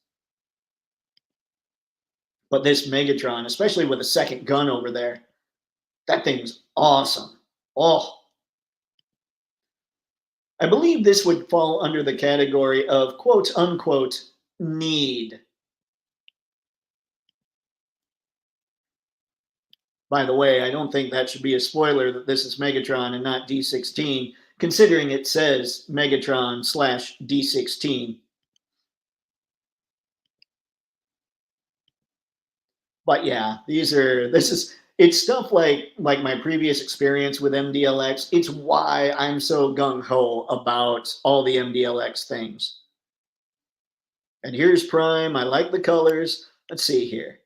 [SPEAKER 1] But this Megatron, especially with a second gun over there, that thing's awesome. Oh, I believe this would fall under the category of quote unquote need. By the way, I don't think that should be a spoiler that this is Megatron and not D16, considering it says Megatron slash D16. But yeah, it's stuff like my previous experience with MDLX. It's why I'm so gung ho about all the MDLX things. And here's Prime. I like the colors. Let's see here.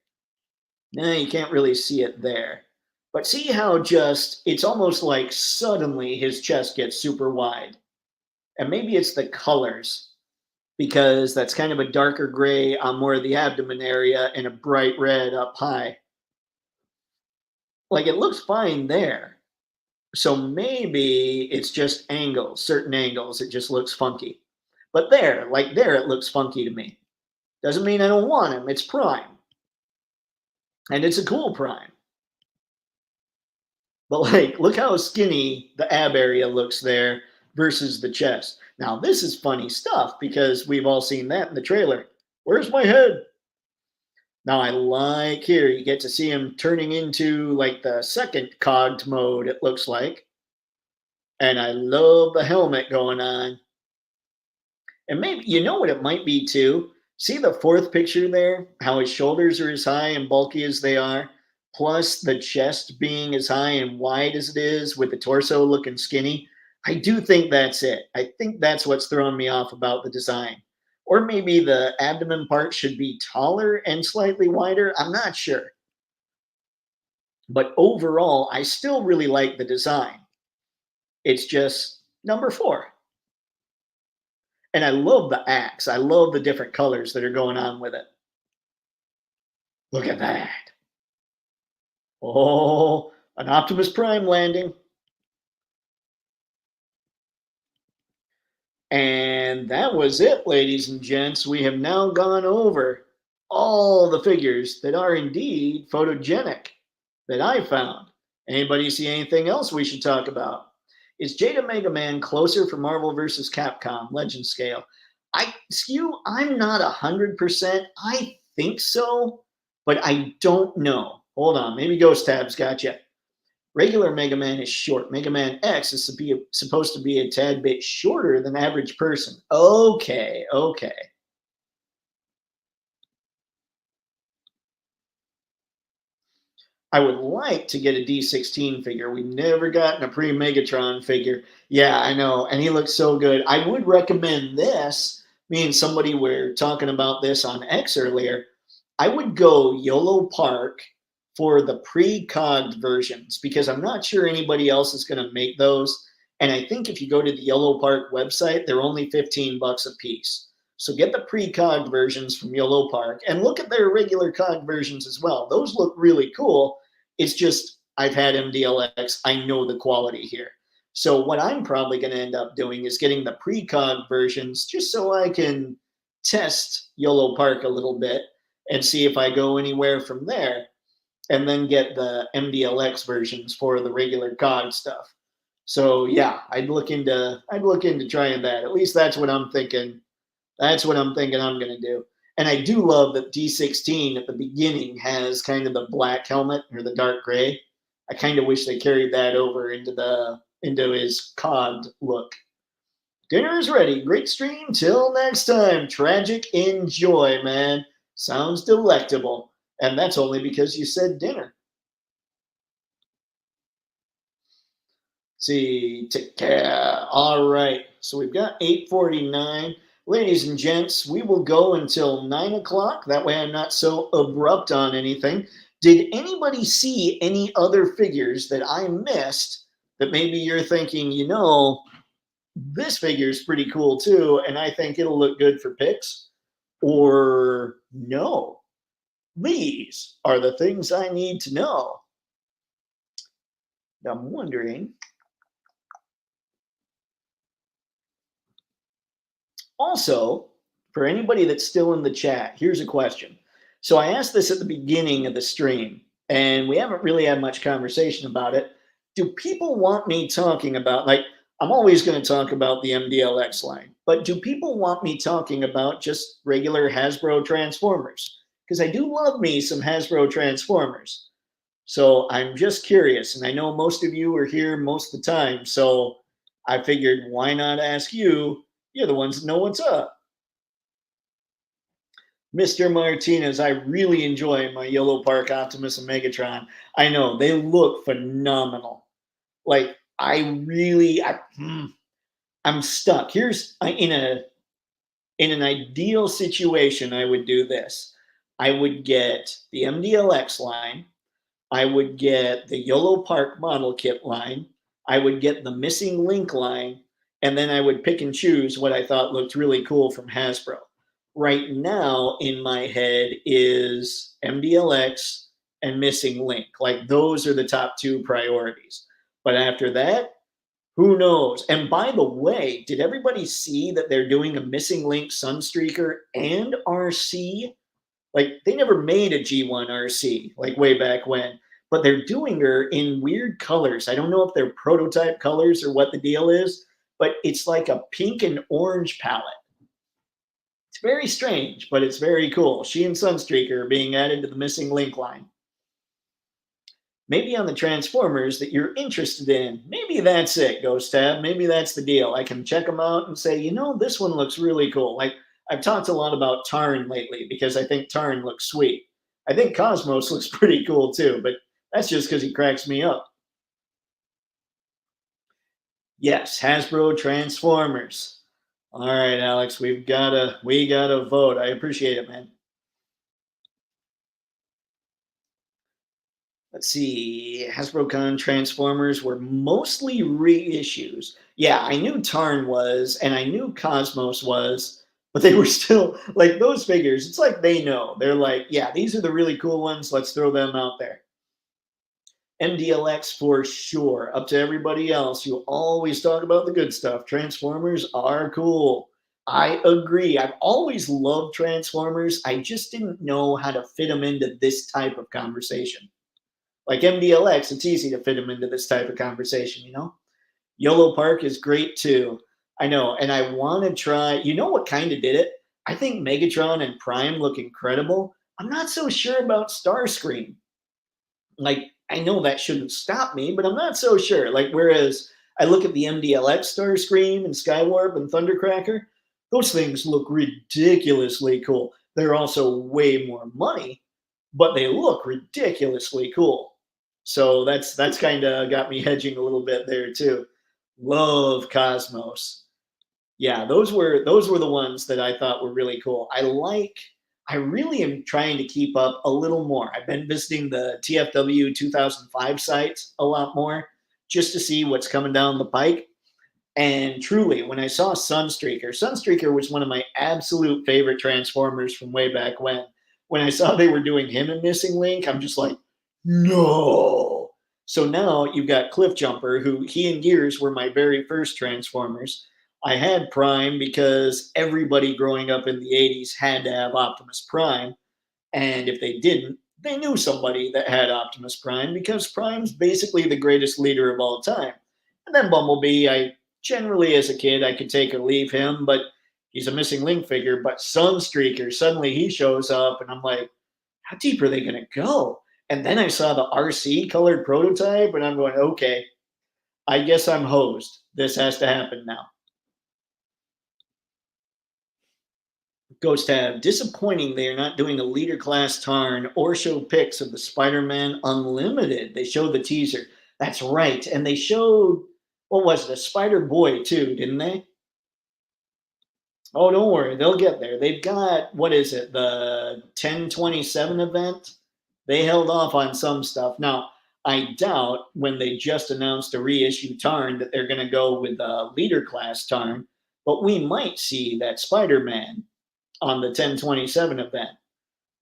[SPEAKER 1] No, you can't really see it there. But see how just, it's almost like suddenly his chest gets super wide. And maybe it's the colors, because that's kind of a darker gray on more of the abdomen area and a bright red up high. Like it looks fine there. So maybe it's just angles, certain angles, it just looks funky. But there, like there, it looks funky to me. Doesn't mean I don't want him. It's Prime. And it's a cool Prime. But like, look how skinny the ab area looks there versus the chest. Now, this is funny stuff because we've all seen that in the trailer. Where's my head? Now, I like here, you get to see him turning into like the second cogged mode, it looks like. And I love the helmet going on. And maybe, you know what it might be too? See the fourth picture there? How his shoulders are as high and bulky as they are, plus the chest being as high and wide as it is, with the torso looking skinny. I do think that's it. I think that's what's throwing me off about the design. Or maybe the abdomen part should be taller and slightly wider. I'm not sure. But overall, I still really like the design. It's just number 4. And I love the axe. I love the different colors that are going on with it. Look at that. Oh, an Optimus Prime landing. And that was it, ladies and gents. We have now gone over all the figures that are indeed photogenic that I found. Anybody see anything else we should talk about? Is Jada Mega Man closer for Marvel vs. Capcom Legend Scale? I'm not 100%. I think so, but I don't know. Hold on, maybe Ghost Tab's got you. Regular Mega Man is short. Mega Man X is supposed to be a tad bit shorter than average person. Okay. I would like to get a D16 figure. We've never gotten a pre-Megatron figure. Yeah, I know. And he looks so good. I would recommend this. Me and somebody were talking about this on X earlier. I would go YOLO Park for the pre-cogged versions because I'm not sure anybody else is going to make those. And I think if you go to the YOLO Park website, they're only $15 a piece. So get the pre-cogged versions from YOLO Park and look at their regular cogged versions as well. Those look really cool. It's just I've had MDLX. I know the quality here. So what I'm probably going to end up doing is getting the pre-cogged versions just so I can test YOLO Park a little bit and see if I go anywhere from there, and then get the MDLX versions for the regular COG stuff. So yeah, I'd look into trying that. At least that's what I'm thinking. That's what I'm thinking I'm gonna do. And I do love that D16 at the beginning has kind of the black helmet or the dark gray. I kind of wish they carried that over into his COG look. Dinner is ready. Great stream. Till next time. Tragic enjoy, man. Sounds delectable. And that's only because you said dinner. See, take care. All right. So we've got 8:49. Ladies and gents, we will go until 9 o'clock. That way I'm not so abrupt on anything. Did anybody see any other figures that I missed that maybe you're thinking, this figure is pretty cool too, and I think it'll look good for Pix? Or no? These are the things I need to know. I'm wondering. Also, for anybody that's still in the chat, here's a question. So I asked this at the beginning of the stream, and we haven't really had much conversation about it. Do people want me talking about, like, I'm always going to talk about the MDLX line, but do people want me talking about just regular Hasbro Transformers? Because I do love me some Hasbro Transformers. So I'm just curious, and I know most of you are here most of the time, so I figured why not ask you? You're the ones that know what's up. Mr. Martinez, I really enjoy my Yellow Park Optimus and Megatron. I know they look phenomenal. Like I'm stuck. Here's in an ideal situation, I would do this. I would get the MDLX line. I would get the YOLO Park model kit line. I would get the Missing Link line. And then I would pick and choose what I thought looked really cool from Hasbro. Right now, in my head, is MDLX and Missing Link. Like, those are the top two priorities. But after that, who knows? And by the way, did everybody see that they're doing a Missing Link Sunstreaker and RC? Like, they never made a G1 RC, like way back when, but they're doing her in weird colors. I don't know if they're prototype colors or what the deal is, but it's like a pink and orange palette. It's very strange, but it's very cool. She and Sunstreaker are being added to the Missing Link line. Maybe on the Transformers that you're interested in, maybe that's it, Ghost Tab. Maybe that's the deal. I can check them out and say, you know, this one looks really cool. Like, I've talked a lot about Tarn lately because I think Tarn looks sweet. I think Cosmos looks pretty cool too, but that's just because he cracks me up. Yes, Hasbro Transformers. All right, Alex, we gotta vote. I appreciate it, man. Let's see. HasbroCon Transformers were mostly reissues. Yeah, I knew Tarn was, and I knew Cosmos was, but they were still like those figures. It's like they know. They're like, yeah, these are the really cool ones. Let's throw them out there. MDLX for sure. Up to everybody else. You always talk about the good stuff. Transformers are cool. I agree. I've always loved Transformers. I just didn't know how to fit them into this type of conversation. Like MDLX, it's easy to fit them into this type of conversation, you know? YOLO Park is great too. I know. And I want to try, you know what kind of did it? I think Megatron and Prime look incredible. I'm not so sure about Starscream. Like, I know that shouldn't stop me, but I'm not so sure. Like, whereas I look at the MDLX Starscream and Skywarp and Thundercracker, those things look ridiculously cool. They're also way more money, but they look ridiculously cool. So that's kind of got me hedging a little bit there too. Love Cosmos. Yeah, those were the ones that I thought were really cool. I really am trying to keep up a little more. I've been visiting the TFW 2005 sites a lot more just to see what's coming down the pike. And truly, when I saw Sunstreaker was one of my absolute favorite Transformers from way back when. When I saw they were doing him in Missing Link, I'm just like, no. So now you've got Cliffjumper, who he and Gears were my very first Transformers. I had Prime because everybody growing up in the 80s had to have Optimus Prime. And if they didn't, they knew somebody that had Optimus Prime because Prime's basically the greatest leader of all time. And then Bumblebee, I generally as a kid, I could take or leave him, but he's a Missing Link figure. But Sunstreaker, suddenly he shows up, and I'm like, how deep are they going to go? And then I saw the RC colored prototype, and I'm going, okay, I guess I'm hosed. This has to happen now. Ghost Tab, disappointing they are not doing a leader class Tarn or show pics of the Spider-Man Unlimited. They showed the teaser. That's right. And they showed, what was it, a Spider-Boy too, didn't they? Oh, don't worry. They'll get there. They've got, what is it, the 1027 event? They held off on some stuff. Now, I doubt when they just announced a reissue Tarn that they're going to go with a leader class Tarn, but we might see that Spider-Man on the 1027 event.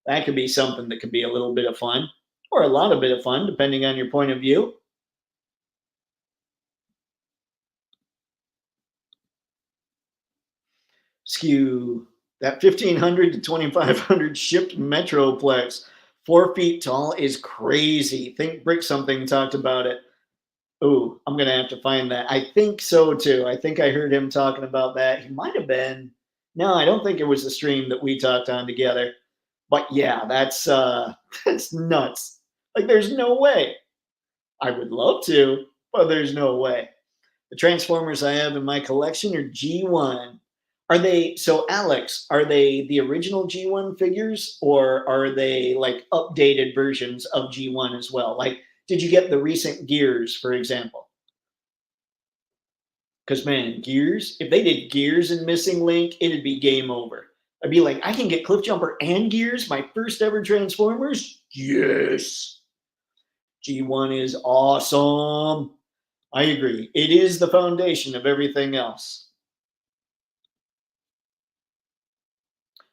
[SPEAKER 1] That could be something that could be a little bit of fun, or a lot of bit of fun, depending on your point of view. Skew that 1,500 to 2,500 shipped Metroplex, 4 feet tall is crazy. Think Brick something talked about it. Ooh, I'm gonna have to find that. I think so too. I think I heard him talking about that. He might have been. No, I don't think it was the stream that we talked on together. But yeah, that's that's nuts. Like there's no way. I would love to, but there's no way. The Transformers I have in my collection are G1. Are they so Alex, are they the original G1 figures or are they like updated versions of G1 as well? Like did you get the recent Gears, for example? Because man, Gears, if they did Gears and Missing Link, it'd be game over. I'd be like, I can get Cliffjumper and Gears, my first ever Transformers. Yes, G1 is awesome. I agree. It is the foundation of everything else.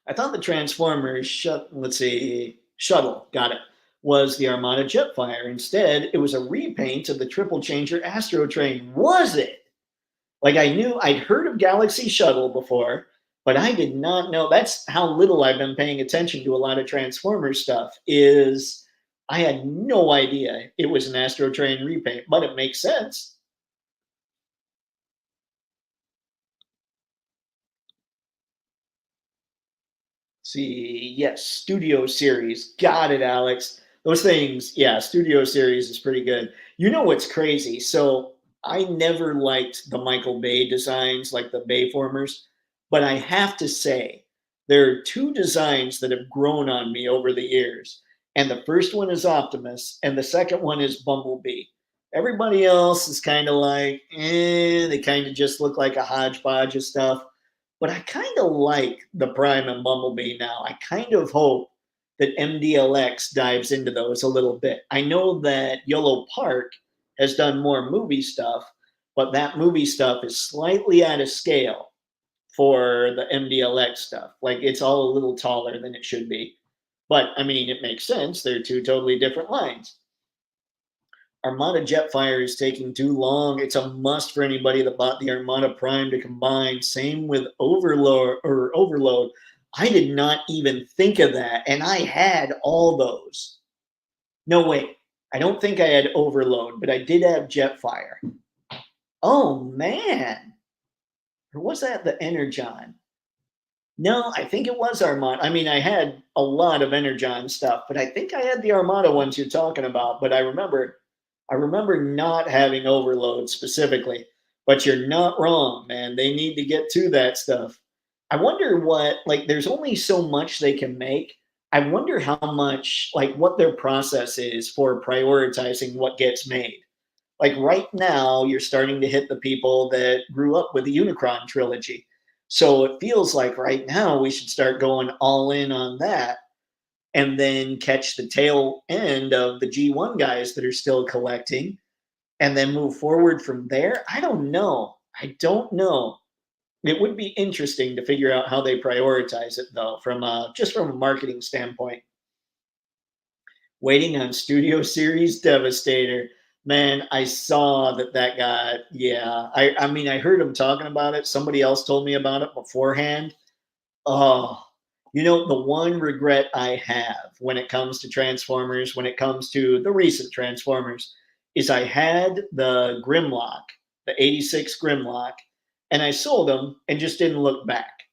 [SPEAKER 1] I thought the Transformers let's see, shuttle, got it, was the Armada Jetfire. Instead, it was a repaint of the triple changer Astro Train. Was it? Like I knew I'd heard of Galaxy Shuttle before, but I did not know. That's how little I've been paying attention to a lot of Transformers stuff. Is I had no idea it was an Astro Train repaint, but it makes sense. See, yes, Studio Series. Got it, Alex. Those things, yeah, Studio Series is pretty good. You know what's crazy? So I never liked the Michael Bay designs, like the Bayformers, but I have to say, there are two designs that have grown on me over the years. And the first one is Optimus, and the second one is Bumblebee. Everybody else is kind of like, they kind of just look like a hodgepodge of stuff. But I kind of like the Prime and Bumblebee now. I kind of hope that MDLX dives into those a little bit. I know that Yellow Park has done more movie stuff, but that movie stuff is slightly out of scale for the MDLX stuff. Like it's all a little taller than it should be. But I mean, it makes sense. They're two totally different lines. Armada Jetfire is taking too long. It's a must for anybody that bought the Armada Prime to combine. Same with Overload. I did not even think of that, and I had all those. No, wait. I don't think I had Overload, but I did have Jetfire. Oh man, or was that the Energon? No, I think it was Armada. I mean, I had a lot of Energon stuff, but I think I had the Armada ones you're talking about. But I remember not having Overload specifically, but you're not wrong, man. They need to get to that stuff. I wonder what, like, there's only so much they can make. I wonder how much, like, what their process is for prioritizing what gets made. Like, right now, you're starting to hit the people that grew up with the Unicron trilogy. So it feels like right now we should start going all in on that and then catch the tail end of the G1 guys that are still collecting and then move forward from there. I don't know. I don't know. It would be interesting to figure out how they prioritize it though, from just from a marketing standpoint. Waiting on Studio Series Devastator. Man, I saw that got, yeah. I mean, I heard him talking about it. Somebody else told me about it beforehand. Oh, the one regret I have when it comes to Transformers, when it comes to the recent Transformers, is I had the Grimlock, the 86 Grimlock, and I sold them and just didn't look back.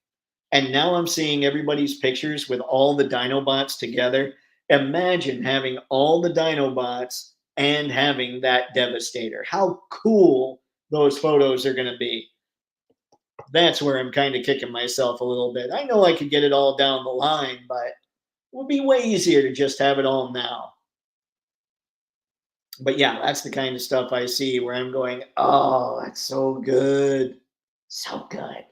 [SPEAKER 1] And now I'm seeing everybody's pictures with all the Dinobots together. Imagine having all the Dinobots and having that Devastator. How cool those photos are going to be. That's where I'm kind of kicking myself a little bit. I know I could get it all down the line, but it would be way easier to just have it all now. But yeah, that's the kind of stuff I see where I'm going, oh, that's so good. So good.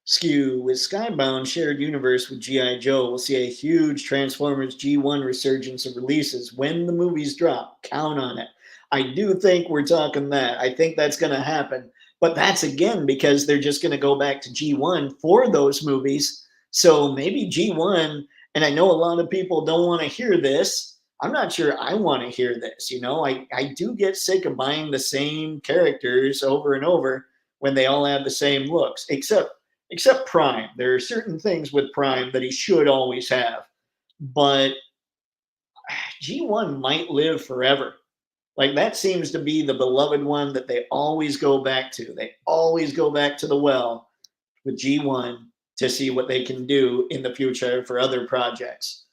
[SPEAKER 1] Skew with Skybound shared universe with G.I. Joe, we'll see a huge Transformers G1 resurgence of releases when the movies drop. Count on it. I do think we're talking that. I think that's going to happen. But that's again because they're just going to go back to G1 for those movies. So maybe G1, and I know a lot of people don't want to hear this. I'm not sure I want to hear this. I do get sick of buying the same characters over and over when they all have the same looks, except Prime. There are certain things with Prime that he should always have. But G1 might live forever. Like that seems to be the beloved one that they always go back to. They always go back to the well with G1 to see what they can do in the future for other projects.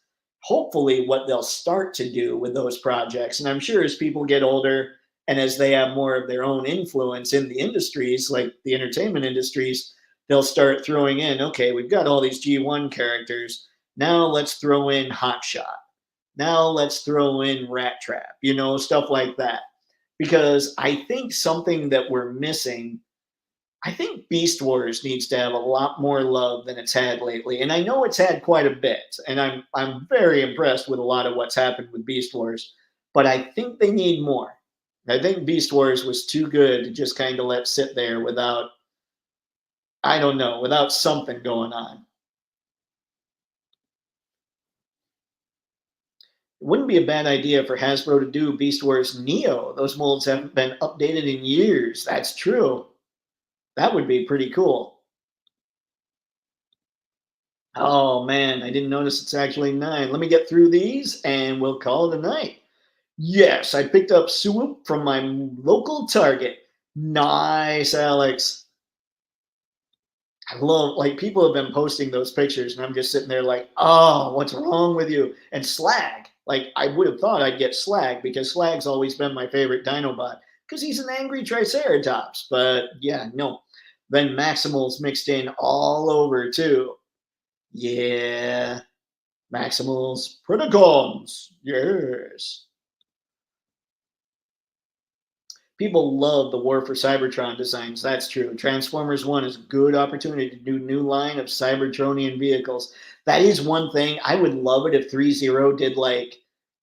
[SPEAKER 1] Hopefully, what they'll start to do with those projects, and I'm sure as people get older and as they have more of their own influence in the industries, like the entertainment industries, they'll start throwing in, okay, we've got all these G1 characters. Now let's throw in Hotshot. Now let's throw in Rat Trap, stuff like that. Because I think something that we're missing, I think Beast Wars needs to have a lot more love than it's had lately. And I know it's had quite a bit. And I'm very impressed with a lot of what's happened with Beast Wars. But I think they need more. I think Beast Wars was too good to just kind of let sit there without, I don't know, without something going on. It wouldn't be a bad idea for Hasbro to do Beast Wars Neo. Those molds haven't been updated in years. That's true. That would be pretty cool. Oh man, I didn't notice it's actually 9. Let me get through these and we'll call it a night. Yes, I picked up Swoop from my local Target. Nice, Alex. I love, like, people have been posting those pictures, and I'm just sitting there like, oh, what's wrong with you? And Slag, like, I would have thought I'd get Slag because Slag's always been my favorite Dinobot because he's an angry Triceratops. But yeah, no. Then Maximals mixed in all over too. Yeah, Maximals, Predacons. Yes. People love the War for Cybertron designs. That's true. Transformers 1 is a good opportunity to do new line of Cybertronian vehicles. That is one thing. I would love it if Threezero did like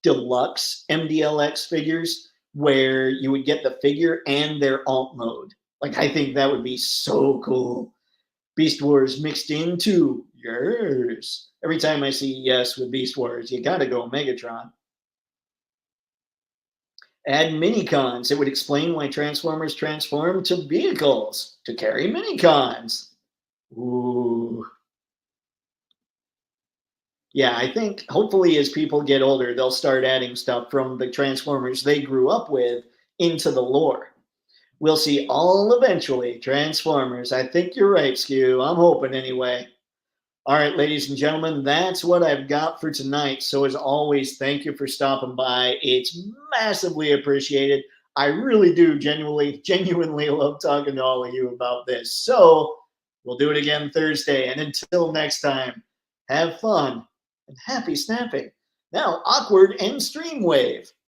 [SPEAKER 1] deluxe MDLX figures where you would get the figure and their alt mode. Like, I think that would be so cool. Beast Wars mixed into yes. Every time I see yes with Beast Wars, you gotta go Megatron. Add minicons. It would explain why Transformers transform to vehicles to carry minicons. Ooh. Yeah, I think hopefully as people get older, they'll start adding stuff from the Transformers they grew up with into the lore. We'll see all eventually Transformers. I think you're right, Skew. I'm hoping anyway. All right, ladies and gentlemen, that's what I've got for tonight. So, as always, thank you for stopping by. It's massively appreciated. I really do genuinely love talking to all of you about this. So, we'll do it again Thursday. And until next time, have fun and happy snapping. Now, awkward and stream wave.